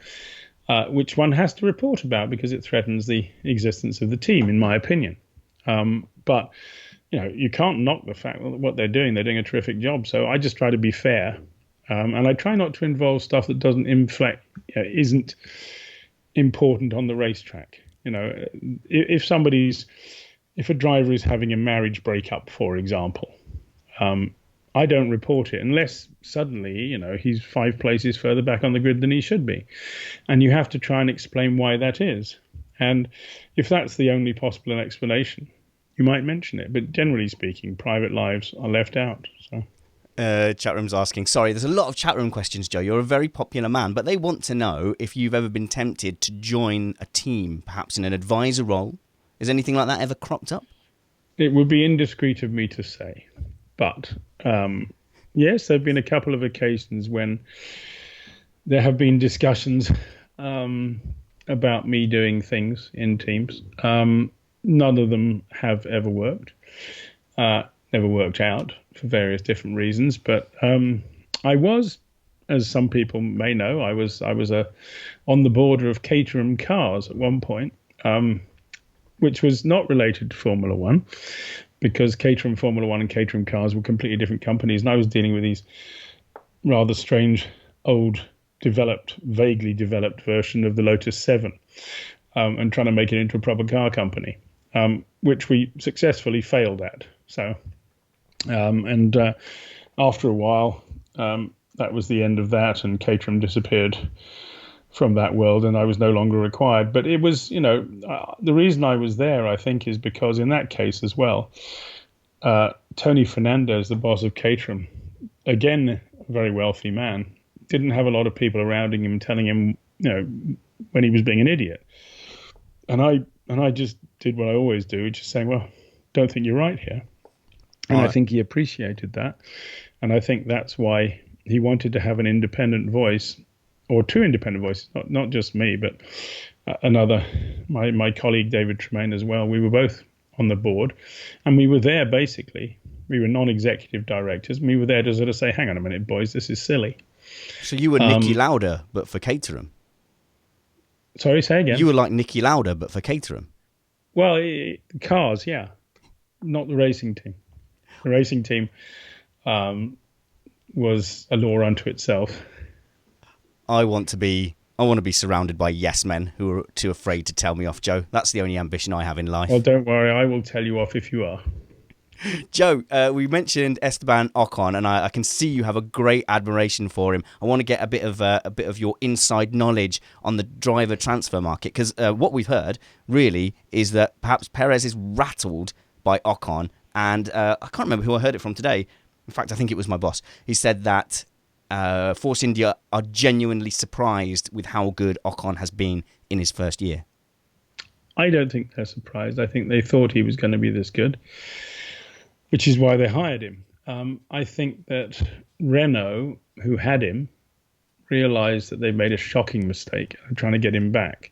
Speaker 2: which one has to report about because it threatens the existence of the team, in my opinion. But you can't knock the fact that what they're doing a terrific job. So I just try to be fair, and I try not to involve stuff that isn't important on the racetrack. If a driver is having a marriage breakup, for example, I don't report it unless suddenly, he's 5 places further back on the grid than he should be. And you have to try and explain why that is. And if that's the only possible explanation, you might mention it. But generally speaking, private lives are left out. So.
Speaker 1: Chatroom's asking, sorry, there's a lot of chatroom questions, Joe. You're a very popular man, but they want to know if you've ever been tempted to join a team, perhaps in an advisor role. Has anything like that ever cropped up?
Speaker 2: It would be indiscreet of me to say. But, yes, there have been a couple of occasions when there have been discussions about me doing things in teams. none of them have ever worked. Never worked out for various different reasons. But I was, as some people may know, I was on the border of Caterham Cars at one point, which was not related to Formula One, because Caterham Formula One and Caterham Cars were completely different companies, and I was dealing with these rather strange, old, vaguely developed version of the Lotus 7, and trying to make it into a proper car company, which we successfully failed at. So, and after a while, that was the end of that, and Caterham disappeared from that world, and I was no longer required. But it was, the reason I was there, I think, is because in that case as well, Tony Fernandez, the boss of Caterham, again, a very wealthy man, didn't have a lot of people around him telling him, when he was being an idiot. And I just did what I always do, which is saying, well, don't think you're right here. And I think he appreciated that. And I think that's why he wanted to have an independent voice, or two independent voices, not just me, but my colleague David Tremaine as well. We were both on the board, and we were there basically. We were non-executive directors, and we were there to sort of say, hang on a minute, boys, this is silly.
Speaker 1: So you were Nicky Lauda, but for Caterham?
Speaker 2: Sorry, say again?
Speaker 1: You were like Nicky Lauda, but for Caterham?
Speaker 2: Well, cars, yeah. Not the racing team. The racing team was a law unto itself.
Speaker 1: I want to be surrounded by yes men who are too afraid to tell me off, Joe. That's the only ambition I have in life.
Speaker 2: Well, don't worry, I will tell you off if you are.
Speaker 1: Joe, we mentioned Esteban Ocon, and I can see you have a great admiration for him. I want to get a bit of your inside knowledge on the driver transfer market, because what we've heard really is that perhaps Perez is rattled by Ocon, and I can't remember who I heard it from today. In fact, I think it was my boss. He said that Force India are genuinely surprised with how good Ocon has been in his first year.
Speaker 2: I don't think they're surprised. I think they thought he was going to be this good, which is why they hired him. I think that Renault, who had him, realized that they made a shocking mistake of trying to get him back.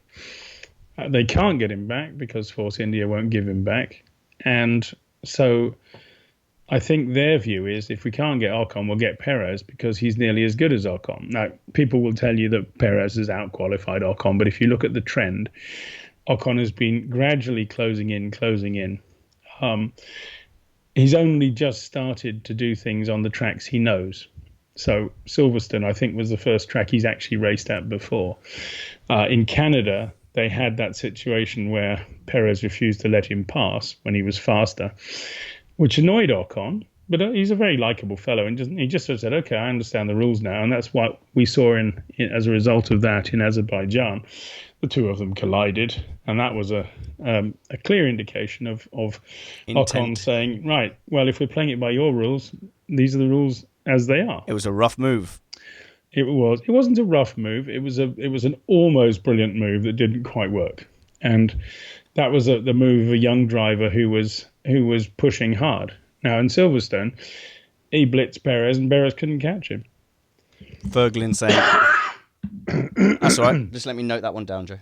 Speaker 2: They can't get him back because Force India won't give him back. And so I think their view is, if we can't get Ocon, we'll get Perez, because he's nearly as good as Ocon. Now, people will tell you that Perez has outqualified Ocon, but if you look at the trend, Ocon has been gradually closing in. He's only just started to do things on the tracks he knows. So Silverstone, I think, was the first track he's actually raced at before. In Canada, they had that situation where Perez refused to let him pass when he was faster, which annoyed Ocon. But he's a very likable fellow, and he just sort of said, okay, I understand the rules now. And that's what we saw as a result of that in Azerbaijan. The two of them collided, and that was a clear indication of Ocon saying, right, well, if we're playing it by your rules, these are the rules as they are.
Speaker 1: It was a rough move.
Speaker 2: It was. It wasn't a rough move. It was an almost brilliant move that didn't quite work, and that was the move of a young driver who was pushing hard. Now in Silverstone, he blitzed Perez, and Perez couldn't catch him.
Speaker 1: Ferglin saying, "That's all right. Just let me note that one down, Joe.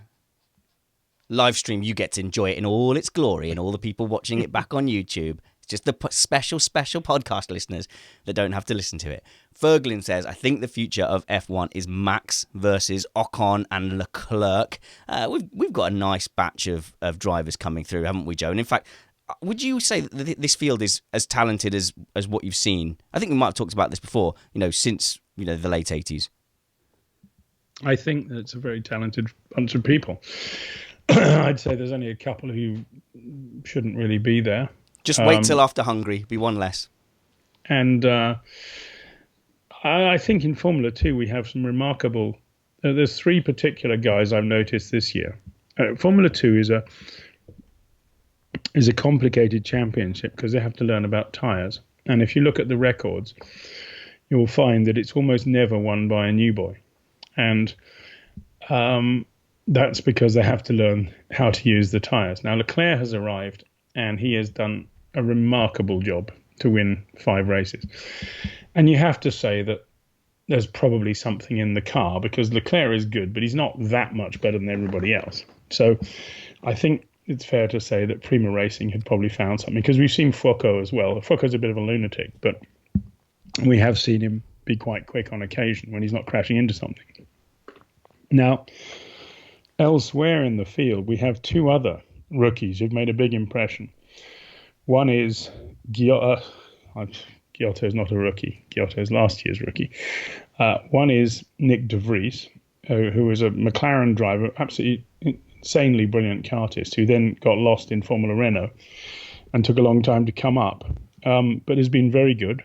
Speaker 1: Live stream, you get to enjoy it in all its glory, and all the people watching it back on YouTube. It's just the special podcast listeners that don't have to listen to it." Ferglin says, I think the future of F1 is Max versus Ocon and Leclerc. We've got a nice batch of drivers coming through, haven't we, Joe? And in fact, would you say that this field is as talented as what you've seen? I think we might have talked about this before, since the late 80s.
Speaker 2: I think that it's a very talented bunch of people. I'd say there's only a couple who shouldn't really be there.
Speaker 1: Just wait till after Hungary, be one less.
Speaker 2: And I think in Formula 2 we have some remarkable... there's three particular guys I've noticed this year. Formula 2 is a complicated championship because they have to learn about tyres. And if you look at the records, you'll find that it's almost never won by a new boy. And that's because they have to learn how to use the tyres. Now, Leclerc has arrived, and he has done a remarkable job to win 5 races. And you have to say that there's probably something in the car, because Leclerc is good, but he's not that much better than everybody else. So I think it's fair to say that Prima Racing had probably found something, because we've seen Foucault as well. Foucault's a bit of a lunatic, but we have seen him be quite quick on occasion when he's not crashing into something. Now, elsewhere in the field, we have two other rookies who've made a big impression. One is Giotto. Giotto is not a rookie. Giotto is last year's rookie. One is Nick de Vries, who is a McLaren driver, absolutely insanely brilliant kartist, who then got lost in Formula Renault and took a long time to come up, but has been very good.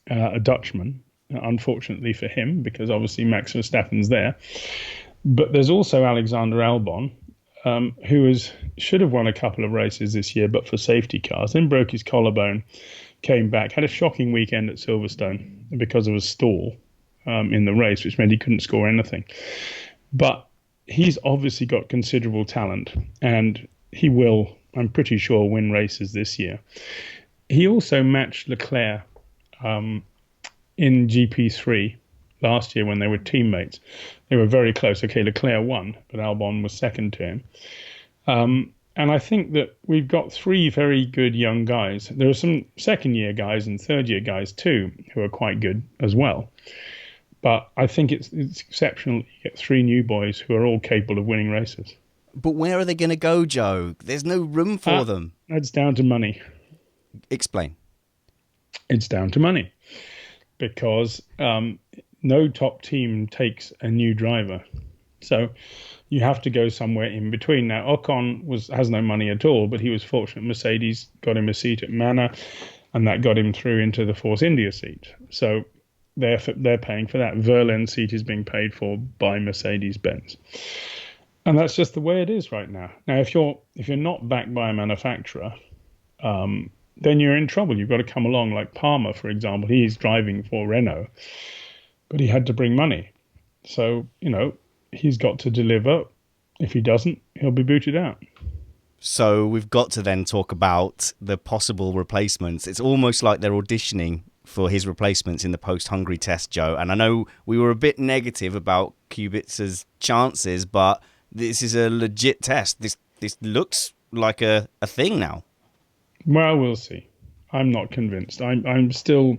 Speaker 2: A Dutchman, unfortunately for him, because obviously Max Verstappen's there. But there's also Alexander Albon, who should have won a couple of races this year, but for safety cars, then broke his collarbone, came back, had a shocking weekend at Silverstone because of a stall in the race, which meant he couldn't score anything. But he's obviously got considerable talent, and he will, I'm pretty sure, win races this year. He also matched Leclerc in GP3 last year when they were teammates. They were very close. Okay, Leclerc won, but Albon was second to him. And I think that we've got three very good young guys. There are some second-year guys and third-year guys too who are quite good as well. But I think it's exceptional you get three new boys who are all capable of winning races.
Speaker 1: But where are they going to go, Joe? There's no room for them.
Speaker 2: It's down to money.
Speaker 1: Explain.
Speaker 2: It's down to money. Because no top team takes a new driver. So you have to go somewhere in between. Now, Ocon has no money at all, but he was fortunate. Mercedes got him a seat at Manor, and that got him through into the Force India seat. So they're paying for that. Verlaine's seat is being paid for by Mercedes-Benz. And that's just the way it is right now. Now, if you're not backed by a manufacturer, then you're in trouble. You've got to come along, like Palmer, for example. He's driving for Renault, but he had to bring money. So, he's got to deliver. If he doesn't, he'll be booted out.
Speaker 1: So we've got to then talk about the possible replacements. It's almost like they're auditioning for his replacements in the post-Hungary test, Joe. And I know we were a bit negative about Kubica's chances, but this is a legit test. This looks like a thing now.
Speaker 2: Well, we'll see. I'm not convinced. I still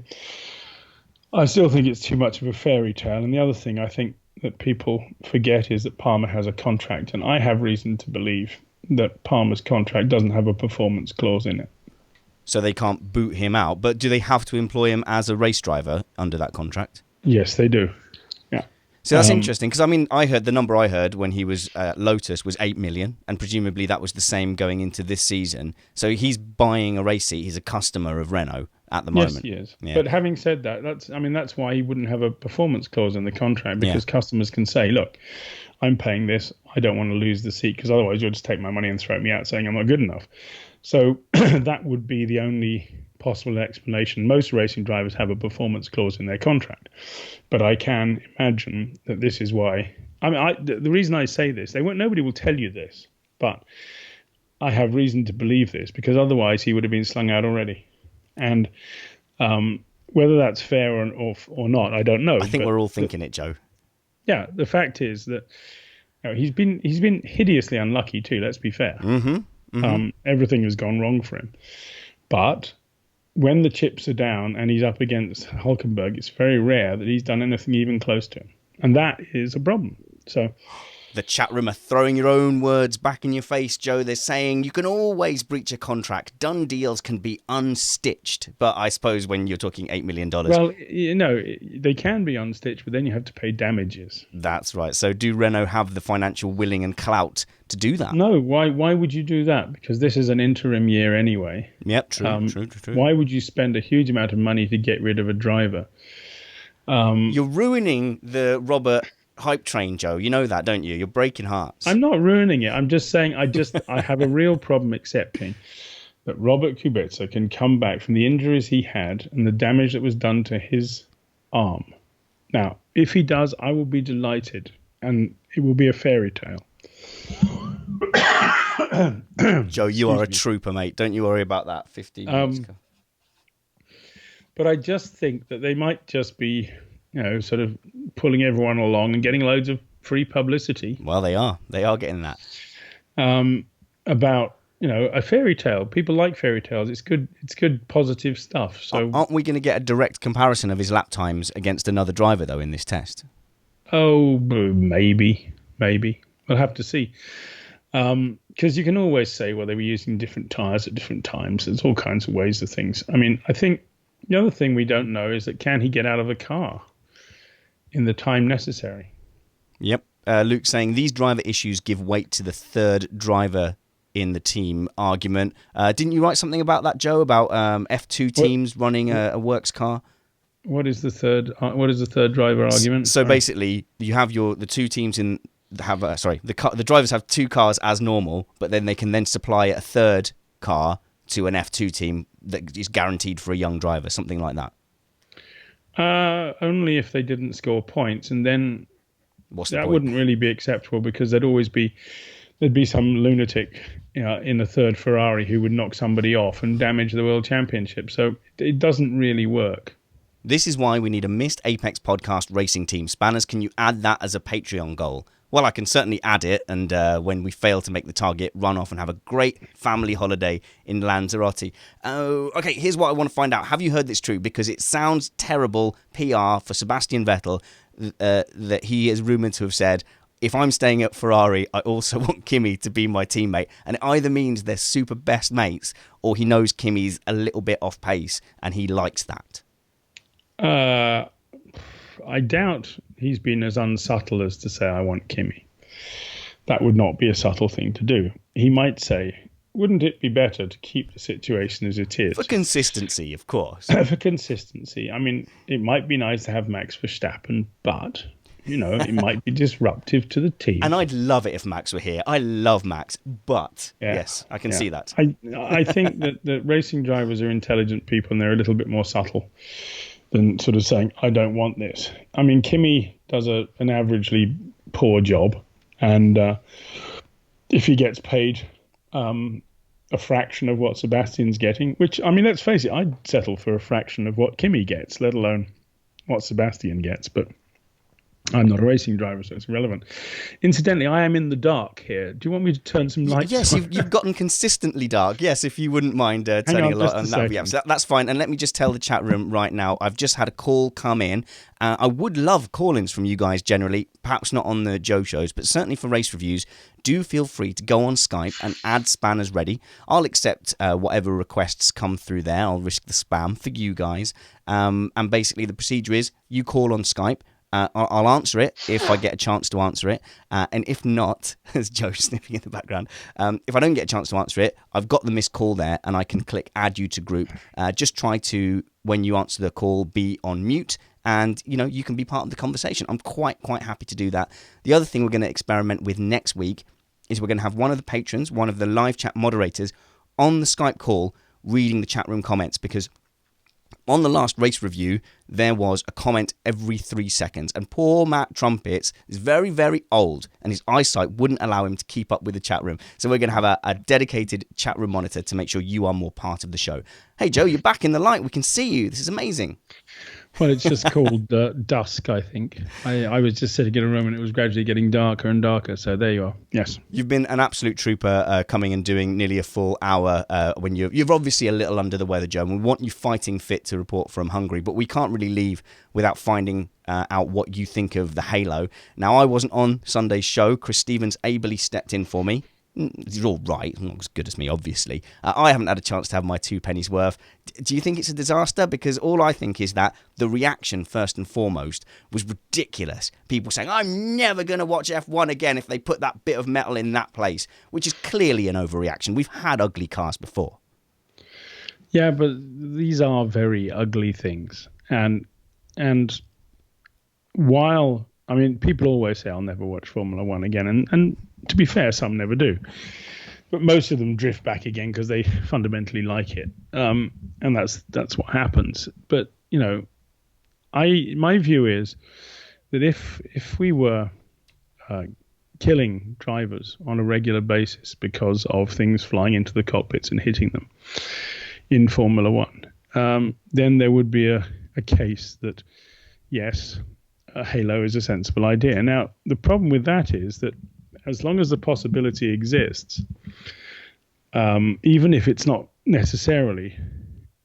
Speaker 2: think it's too much of a fairy tale. And the other thing I think that people forget is that Palmer has a contract, and I have reason to believe that Palmer's contract doesn't have a performance clause in it.
Speaker 1: So they can't boot him out, but do they have to employ him as a race driver under that contract?
Speaker 2: Yes, they do. Yeah.
Speaker 1: So that's interesting, because I heard the number I heard when he was at Lotus was 8 million, and presumably that was the same going into this season. So he's buying a race seat. He's a customer of Renault at the moment.
Speaker 2: Yes, he is.
Speaker 1: Yeah.
Speaker 2: But having said that, that's why he wouldn't have a performance clause in the contract, because customers can say, look, I'm paying this. I don't want to lose the seat, because otherwise you'll just take my money and throw me out saying I'm not good enough. So that would be the only possible explanation. Most racing drivers have a performance clause in their contract, but I can imagine that this is why. The reason I say this, nobody will tell you this, but I have reason to believe this, because otherwise he would have been slung out already. And whether that's fair or not, I don't know.
Speaker 1: I think we're all thinking it, Joe.
Speaker 2: Yeah, the fact is that he's been hideously unlucky too. Let's be fair. Everything has gone wrong for him, but when the chips are down and he's up against Hülkenberg, it's very rare that he's done anything even close to him. And that is a problem. So
Speaker 1: the chat room are throwing your own words back in your face, Joe. They're saying you can always breach a contract. Done deals can be unstitched. But I suppose when you're talking $8 million...
Speaker 2: Well, they can be unstitched, but then you have to pay damages.
Speaker 1: That's right. So do Renault have the financial willing and clout to do that?
Speaker 2: No. Why would you do that? Because this is an interim year anyway.
Speaker 1: Yep, true.
Speaker 2: Why would you spend a huge amount of money to get rid of a driver?
Speaker 1: You're ruining the Robert hype train, Joe. You know that, don't you? You're breaking hearts.
Speaker 2: I'm not ruining it. I'm just saying I have a real problem accepting that Robert Kubica can come back from the injuries he had and the damage that was done to his arm. Now, if he does, I will be delighted, and it will be a fairy tale.
Speaker 1: Joe, you are a trooper, mate. Don't you worry about that. 15 minutes.
Speaker 2: But I just think that they might just be, sort of pulling everyone along and getting loads of free publicity.
Speaker 1: Well, they are. They are getting that.
Speaker 2: And about a fairy tale. People like fairy tales. It's good. It's good, positive stuff. So
Speaker 1: aren't we going to get a direct comparison of his lap times against another driver though in this test?
Speaker 2: oh, maybe we'll have to see. Because you can always say, well, they were using different tyres at different times. There's all kinds of ways of things. I mean, I think the other thing we don't know is that can he get out of a car in the time necessary?
Speaker 1: Yep. Luke saying these driver issues give weight to the third driver in the team argument. Didn't you write something about that, Joe, about F2 teams running a works car?
Speaker 2: What is the third driver argument?
Speaker 1: So basically, you have the two teams the drivers have two cars as normal, but then they can then supply a third car to an F2 team that is guaranteed for a young driver, something like that.
Speaker 2: Only if they didn't score points, and then
Speaker 1: What's the
Speaker 2: that
Speaker 1: point?
Speaker 2: wouldn't really be acceptable because there'd be some lunatic in a third Ferrari who would knock somebody off and damage the world championship. So it doesn't really work.
Speaker 1: This is why we need a Missed Apex podcast racing team. Spanners, can you add that as a Patreon goal? Well, I can certainly add it, and when we fail to make the target, run off and have a great family holiday in Lanzarote. Okay, here's what I want to find out. Have you heard this true? Because it sounds terrible PR for Sebastian Vettel that he is rumoured to have said, if I'm staying at Ferrari, I also want Kimi to be my teammate. And it either means they're super best mates, or he knows Kimi's a little bit off pace, and he likes that.
Speaker 2: I doubt he's been as unsubtle as to say, I want Kimi. That would not be a subtle thing to do. He might say, wouldn't it be better to keep the situation as it is?
Speaker 1: For consistency, of course.
Speaker 2: For consistency. I mean, it might be nice to have Max Verstappen, but, it might be disruptive to the team.
Speaker 1: And I'd love it if Max were here. I love Max, but yes, I can see that.
Speaker 2: I think that racing drivers are intelligent people and they're a little bit more subtle than sort of saying, I don't want this. I mean, Kimi does an averagely poor job. And if he gets paid a fraction of what Sebastian's getting, which, I mean, let's face it, I'd settle for a fraction of what Kimi gets, let alone what Sebastian gets. But I'm not a racing driver, so it's irrelevant. Incidentally, I am in the dark here. Do you want me to turn some lights
Speaker 1: Yes,
Speaker 2: on?
Speaker 1: you've gotten consistently dark. Yes, if you wouldn't mind turning a light on, that would be absolutely. That's fine. And let me just tell the chat room right now, I've just had a call come in. I would love call-ins from you guys generally, perhaps not on the Joe shows, but certainly for race reviews. Do feel free to go on Skype and add Spanners Ready. I'll accept whatever requests come through there. I'll risk the spam for you guys. And basically the procedure is you call on Skype. I'll answer it if I get a chance to answer it. And if not, as Joe's sniffing in the background, if I don't get a chance to answer it, I've got the missed call there and I can click add you to group. Just try to, when you answer the call, be on mute and, you can be part of the conversation. I'm quite happy to do that. The other thing we're going to experiment with next week is we're going to have one of the patrons, one of the live chat moderators on the Skype call reading the chat room comments, because on the last race review, there was a comment every 3 seconds. And poor Matt Trumpets is very, very old, and his eyesight wouldn't allow him to keep up with the chat room. So we're going to have a dedicated chat room monitor to make sure you are more part of the show. Hey, Joe, you're back in the light. We can see you. This is amazing.
Speaker 2: Well, it's just called dusk, I think. I was just sitting in a room and it was gradually getting darker and darker. So there you are. Yes.
Speaker 1: You've been an absolute trooper coming and doing nearly a full hour when you're obviously a little under the weather, Joe. And we want you fighting fit to report from Hungary, but we can't really leave without finding out what you think of the Halo. Now, I wasn't on Sunday's show. Chris Stevens ably stepped in for me. He's all right, not as good as me, obviously. I haven't had a chance to have my 2 pennies worth. Do you think it's a disaster? Because all I think is that the reaction, first and foremost, was ridiculous. People saying, I'm never going to watch F1 again if they put that bit of metal in that place, which is clearly an overreaction. We've had ugly cars before.
Speaker 2: Yeah, but these are very ugly things. And while, I mean, people always say, I'll never watch Formula One again. And to be fair, some never do. But most of them drift back again because they fundamentally like it. And that's what happens. But, my view is that if we were killing drivers on a regular basis because of things flying into the cockpits and hitting them in Formula One, then there would be a case that, yes, a Halo is a sensible idea. Now, the problem with that is that as long as the possibility exists, even if it's not necessarily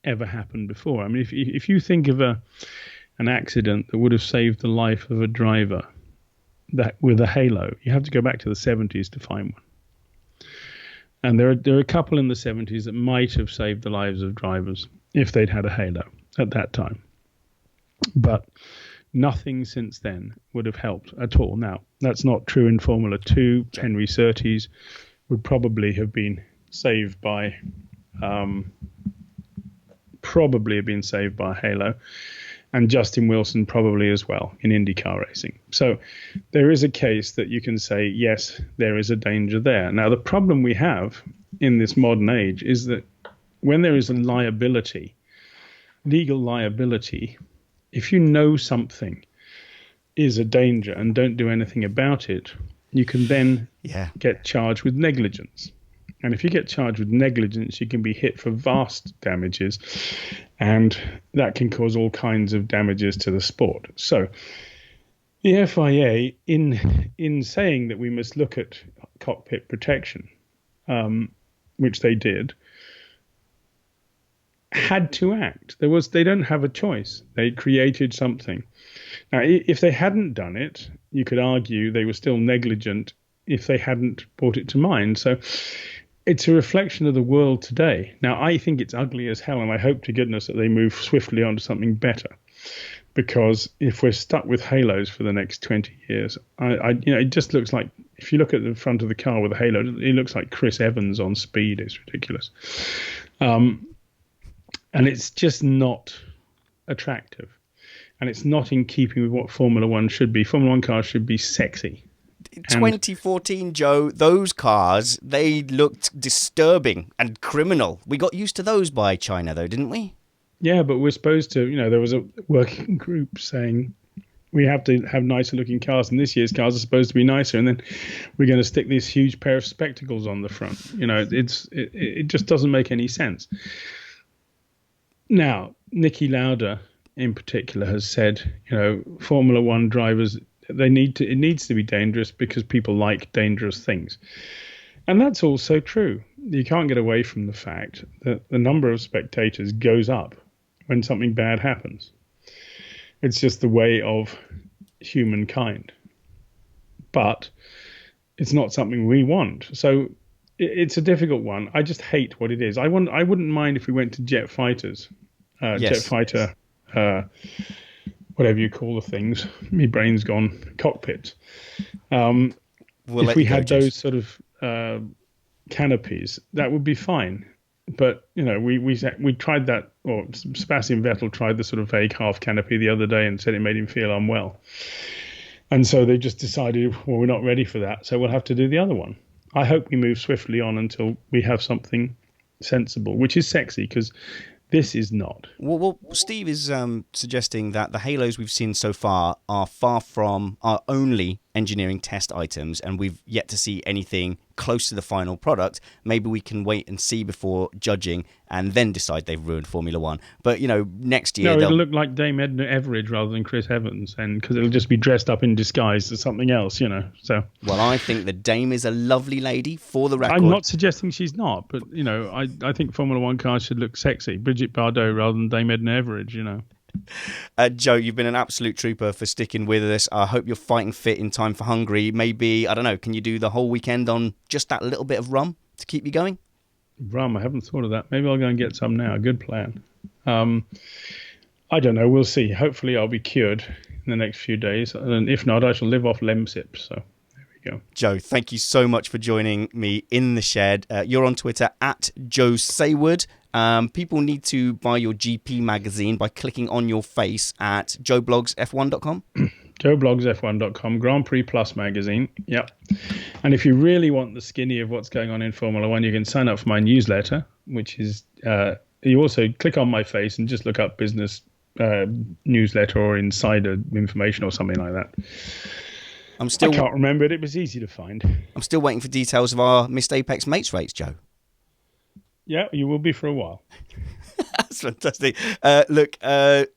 Speaker 2: ever happened before. I mean, if you think of an accident that would have saved the life of a driver that with a halo, you have to go back to the 70s to find one. And there are a couple in the 70s that might have saved the lives of drivers if they'd had a halo at that time. But nothing since then would have helped at all. Now, that's not true in Formula 2. Henry Surtees would probably have been saved by a halo, and Justin Wilson probably as well in IndyCar racing. So there is a case that you can say, yes, there is a danger there. Now, the problem we have in this modern age is that when there is a liability, legal liability, if you know something is a danger and don't do anything about it, you can then get charged with negligence. And if you get charged with negligence, you can be hit for vast damages, and that can cause all kinds of damages to the sport. So the FIA, in saying that we must look at cockpit protection, which they did, had to act. They don't have a choice. They created something. Now, if they hadn't done it, you could argue they were still negligent if they hadn't brought it to mind. So it's a reflection of the world today. Now, I think it's ugly as hell, and I hope to goodness that they move swiftly on to something better. Because if we're stuck with halos for the next 20 years, it just looks like, if you look at the front of the car with a halo, it looks like Chris Evans on speed. It's ridiculous. And it's just not attractive. And it's not in keeping with what Formula One should be. Formula One cars should be sexy.
Speaker 1: 2014, Joe, those cars, they looked disturbing and criminal. We got used to those by China, though, didn't we?
Speaker 2: Yeah, but we're supposed to, there was a working group saying we have to have nicer looking cars, and this year's cars are supposed to be nicer, and then we're going to stick this huge pair of spectacles on the front. It just doesn't make any sense. Now, Niki Lauda in particular has said, Formula One drivers, it needs to be dangerous because people like dangerous things. And that's also true. You can't get away from the fact that the number of spectators goes up when something bad happens. It's just the way of humankind. But it's not something we want. So it's a difficult one. I just hate what it is. I wouldn't mind if we went to jet fighters, jet fighter, whatever you call the things. My brain's gone. Cockpits. If we had those sort of canopies, that would be fine. But we tried that, or Sebastian Vettel tried the sort of vague half canopy the other day and said it made him feel unwell. And so they just decided, well, we're not ready for that, so we'll have to do the other one. I hope we move swiftly on until we have something sensible, which is sexy, because this is not.
Speaker 1: Well, Steve is suggesting that the halos we've seen so far are far from our only engineering test items, and we've yet to see anything close to the final product. Maybe we can wait and see before judging and then decide they've ruined Formula One. But, next year...
Speaker 2: No, it'll look like Dame Edna Everage rather than Chris Evans, and because it'll just be dressed up in disguise as something else, so...
Speaker 1: Well, I think the Dame is a lovely lady, for the record.
Speaker 2: I'm not suggesting she's not, but, I think Formula One cars should look sexy. Brigitte Bardot rather than Dame Edna Everage,
Speaker 1: Joe, you've been an absolute trooper for sticking with us. I hope you're fighting fit in time for Hungary. Maybe, I don't know, can you do the whole weekend on just that little bit of rum to keep you going?
Speaker 2: Rum, I haven't thought of that. Maybe I'll go and get some now. Good plan. I don't know. We'll see. Hopefully I'll be cured in the next few days. And if not, I shall live off Lemsip. So there we go.
Speaker 1: Joe, thank you so much for joining me in the shed. You're on Twitter at Joe Saywood. People need to buy your GP magazine by clicking on your face at joeblogsf1.com.
Speaker 2: joeblogsf1.com, Grand Prix Plus magazine. Yep. And if you really want the skinny of what's going on in Formula One, you can sign up for my newsletter, which is, you also click on my face and just look up business newsletter or insider information or something like that. I can't remember it. It was easy to find.
Speaker 1: I'm still waiting for details of our Missed Apex Mates rates, Joe.
Speaker 2: Yeah, you will be for a while.
Speaker 1: That's fantastic. Look,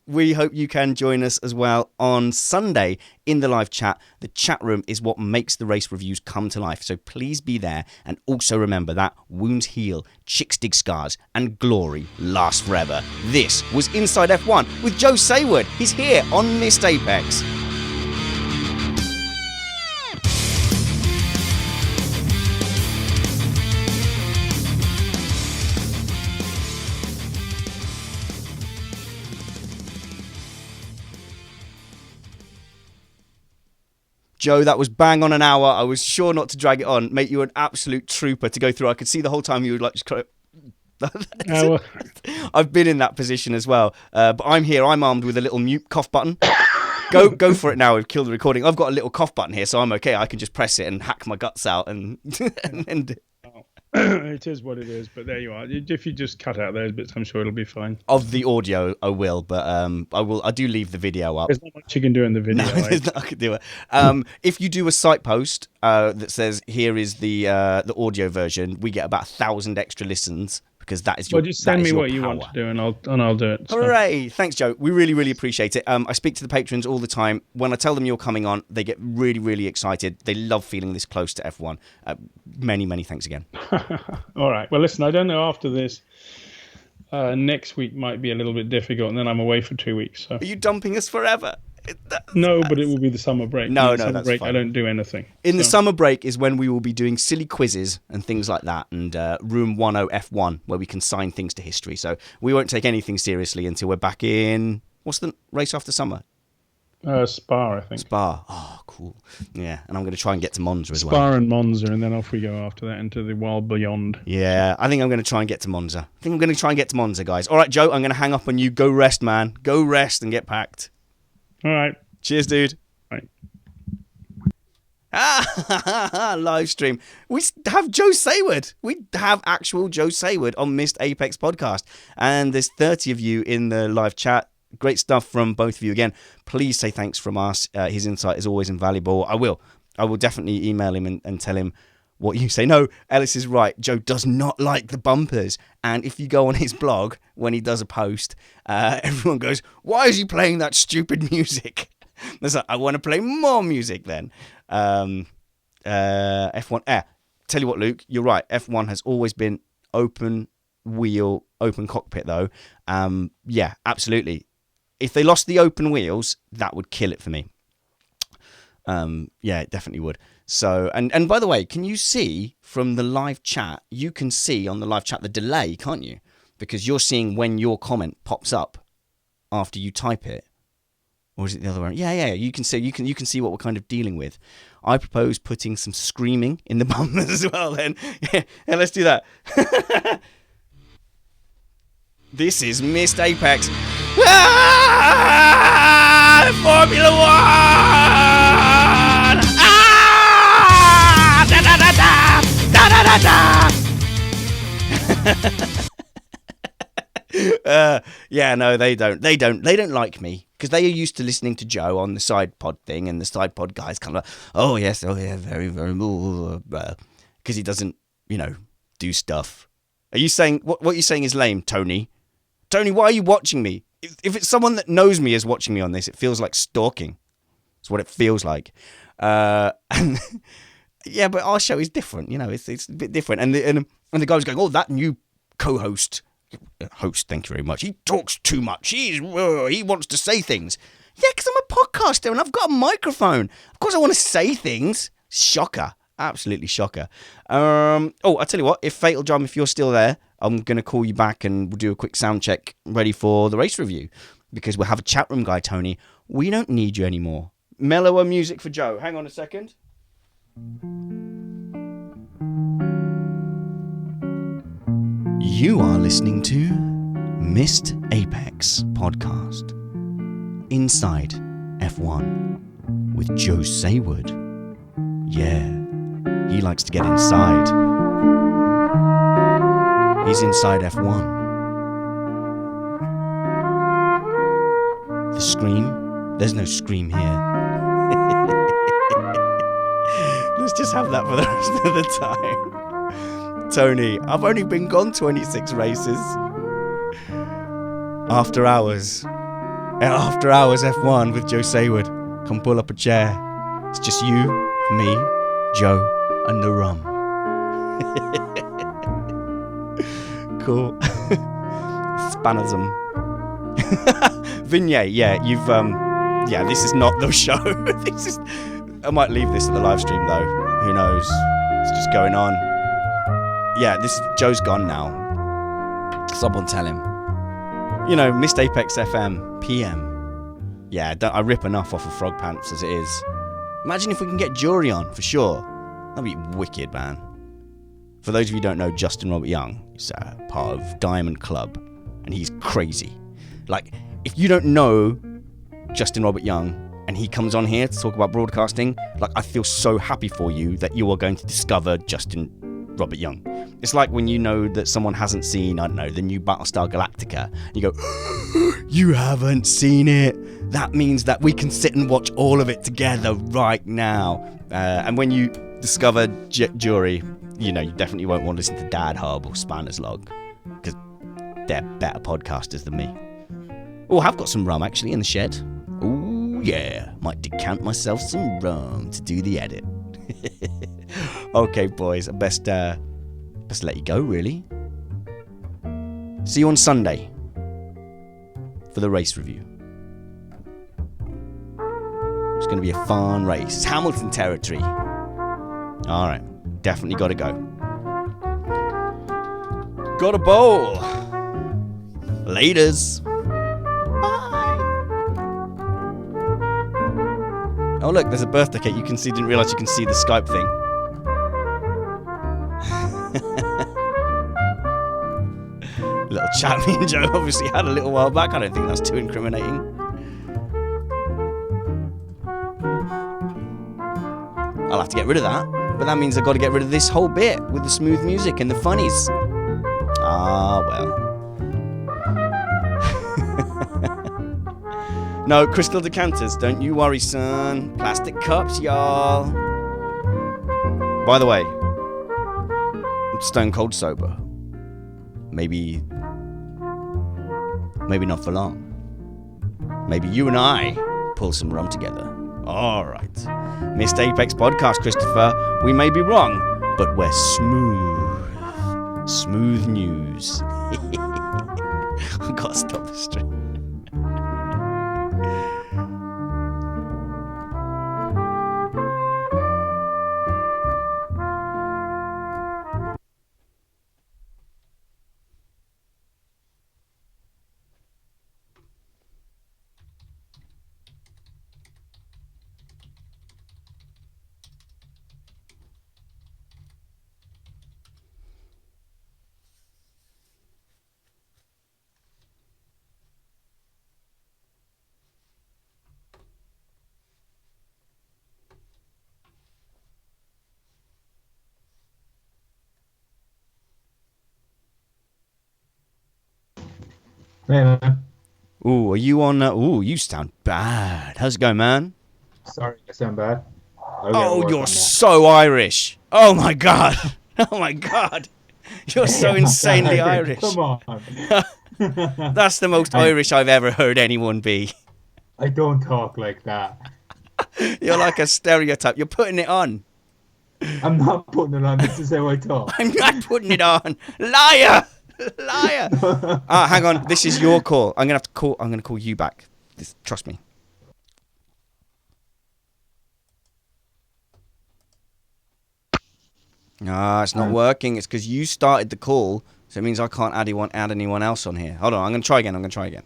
Speaker 1: we hope you can join us as well on Sunday in the live chat. The chat room is what makes the race reviews come to life. So please be there. And also remember that wounds heal, chicks dig scars, and glory lasts forever. This was Inside F1 with Joe Saywood. He's here on Missed Apex. Joe, that was bang on an hour. I was sure not to drag it on. Mate, you were an absolute trooper to go through. I could see the whole time you would like just kind of... I've been in that position as well. But I'm here. I'm armed with a little mute cough button. Go for it now. We've killed the recording. I've got a little cough button here, so I'm okay. I can just press it and hack my guts out and end it.
Speaker 2: It is what it is, but there you are. If you just cut out those bits, I'm sure it'll be fine.
Speaker 1: Of the audio, I will, but I do leave the video up.
Speaker 2: There's not much you can do in the video.
Speaker 1: No, there's not, I could do it. If you do a site post that says here is the audio version, we get about 1,000 extra listens because that is your. Well,
Speaker 2: just send me what you
Speaker 1: power.
Speaker 2: Want to do, and I'll do it. So.
Speaker 1: Hooray! Thanks, Joe. We really, really appreciate it. I speak to the patrons all the time. When I tell them you're coming on, they get really, really excited. They love feeling this close to F1. Many, many thanks again.
Speaker 2: All right. Well, listen, I don't know after this. Next week might be a little bit difficult, and then I'm away for 2 weeks. So.
Speaker 1: Are you dumping us forever?
Speaker 2: No, but it will be the summer break.
Speaker 1: No,
Speaker 2: that's
Speaker 1: break,
Speaker 2: fine. I don't do anything.
Speaker 1: The summer break is when we will be doing silly quizzes and things like that, and Room 10 F1, where we can sign things to history. So we won't take anything seriously until we're back in... What's the race after summer?
Speaker 2: Spa, I think.
Speaker 1: Spa. Oh, cool. Yeah, and I'm going to try and get to Monza as well.
Speaker 2: Spa and Monza, and then off we go after that into the wild beyond.
Speaker 1: Yeah, I think I'm going to try and get to Monza. Guys. All right, Joe, I'm going to hang up on you. Go rest, man. Go rest and get packed.
Speaker 2: All right.
Speaker 1: Cheers, dude.
Speaker 2: Right.
Speaker 1: Live stream. We have Joe Saywood. We have actual Joe Saywood on Missed Apex podcast. And there's 30 of you in the live chat. Great stuff from both of you. Again, please say thanks from us. His insight is always invaluable. I will definitely email him and tell him what you say. No, Ellis is right. Joe does not like the bumpers. And if you go on his blog, when he does a post, everyone goes, why is he playing that stupid music? It's like, I want to play more music then. F1. Tell you what, Luke, you're right. F1 has always been open wheel, open cockpit, though. Yeah, absolutely. If they lost the open wheels, that would kill it for me. Yeah, it definitely would. So, and by the way, can you see from the live chat, you can see on the live chat the delay, can't you? Because you're seeing when your comment pops up after you type it. Or is it the other way? Yeah. You can see what we're kind of dealing with. I propose putting some screaming in the bumpers as well. Then, yeah, let's do that. This is Missed Apex. Formula One. Da da da da da da da. Yeah, no, they don't like me because they are used to listening to Joe on the side pod thing, and the side pod guys kind of like, oh yeah, very, very, because he doesn't, do stuff. Are you saying what you're saying is lame, Tony? Tony, why are you watching me? If it's someone that knows me is watching me on this, it feels like stalking. That's what it feels like. And yeah, but our show is different, it's a bit different. And the guy was going, oh, that new co-host. Host, thank you very much. He talks too much. He wants to say things. Yeah, because I'm a podcaster and I've got a microphone. Of course I want to say things. Shocker. Absolutely shocker. I tell you what, if Fatal Drum, if you're still there, I'm going to call you back and we'll do a quick sound check ready for the race review. Because we'll have a chat room guy, Tony. We don't need you anymore. Mellower music for Joe. Hang on a second. You are listening to Missed Apex Podcast. Inside F1 with Joe Saywood. Yeah, he likes to get inside. He's inside F1. The scream? There's no scream here. Let's just have that for the rest of the time. Tony, I've only been gone 26 races. After Hours. After Hours F1 with Joe Sayward. Come pull up a chair. It's just you, me, Joe, and the rum. Cool. Spanism. Vignette, yeah, you've yeah, this is not the show. I might leave this at the live stream though. Who knows? It's just going on. Yeah, Joe's gone now. Someone tell him. You know, Missed Apex FM PM. Yeah, I rip enough off of Frog Pants as it is. Imagine if we can get Jury on for sure. That'd be wicked, man. For those of you who don't know, Justin Robert Young is part of Diamond Club, and he's crazy. Like, if you don't know Justin Robert Young, and he comes on here to talk about broadcasting, like, I feel so happy for you that you are going to discover Justin Robert Young. It's like when you know that someone hasn't seen, I don't know, the new Battlestar Galactica, and you go, you haven't seen it? That means that we can sit and watch all of it together right now. And when you discover Jury, you know, you definitely won't want to listen to Dad Hub or Spanner's Log, because they're better podcasters than me. Oh, I've got some rum actually in the shed. Oh yeah, might decant myself some rum to do the edit. Okay, boys, I best let you go, really. See you on Sunday for the race review. It's going to be a fun race. It's Hamilton territory. All right, definitely got to go. Got a bowl. Laters. Bye. Oh look, there's a birthday cake. You can see. Didn't realize you can see the Skype thing. Little chat me and Joe obviously had a little while back. I don't think that's too incriminating. I'll have to get rid of that, but that means I've got to get rid of this whole bit with the smooth music and the funnies. Ah, well. No, crystal decanters, don't you worry, son. Plastic cups, y'all. By the way, I'm stone cold sober. Maybe not for long. Maybe you and I pull some rum together. All right. Missed Apex Podcast, Christopher. We may be wrong, but we're smooth. Smooth news. I've got to stop the stream.
Speaker 3: Hey, man.
Speaker 1: Ooh, are you on? Ooh, you sound bad. How's it going, man?
Speaker 3: Sorry, I sound bad.
Speaker 1: Oh, you're so Irish. Oh my god. Oh my god. You're so insanely Irish.
Speaker 3: Come on.
Speaker 1: That's the most Irish I've ever heard anyone be.
Speaker 3: I don't talk like that.
Speaker 1: You're like a stereotype. You're putting it on.
Speaker 3: I'm not putting it on. This is how I talk.
Speaker 1: I'm not putting it on. Liar. Liar. Hang on. This is your call. I'm going to call you back. Trust me. It's not working. It's because you started the call, so it means I can't add anyone else on here. Hold on. I'm going to try again.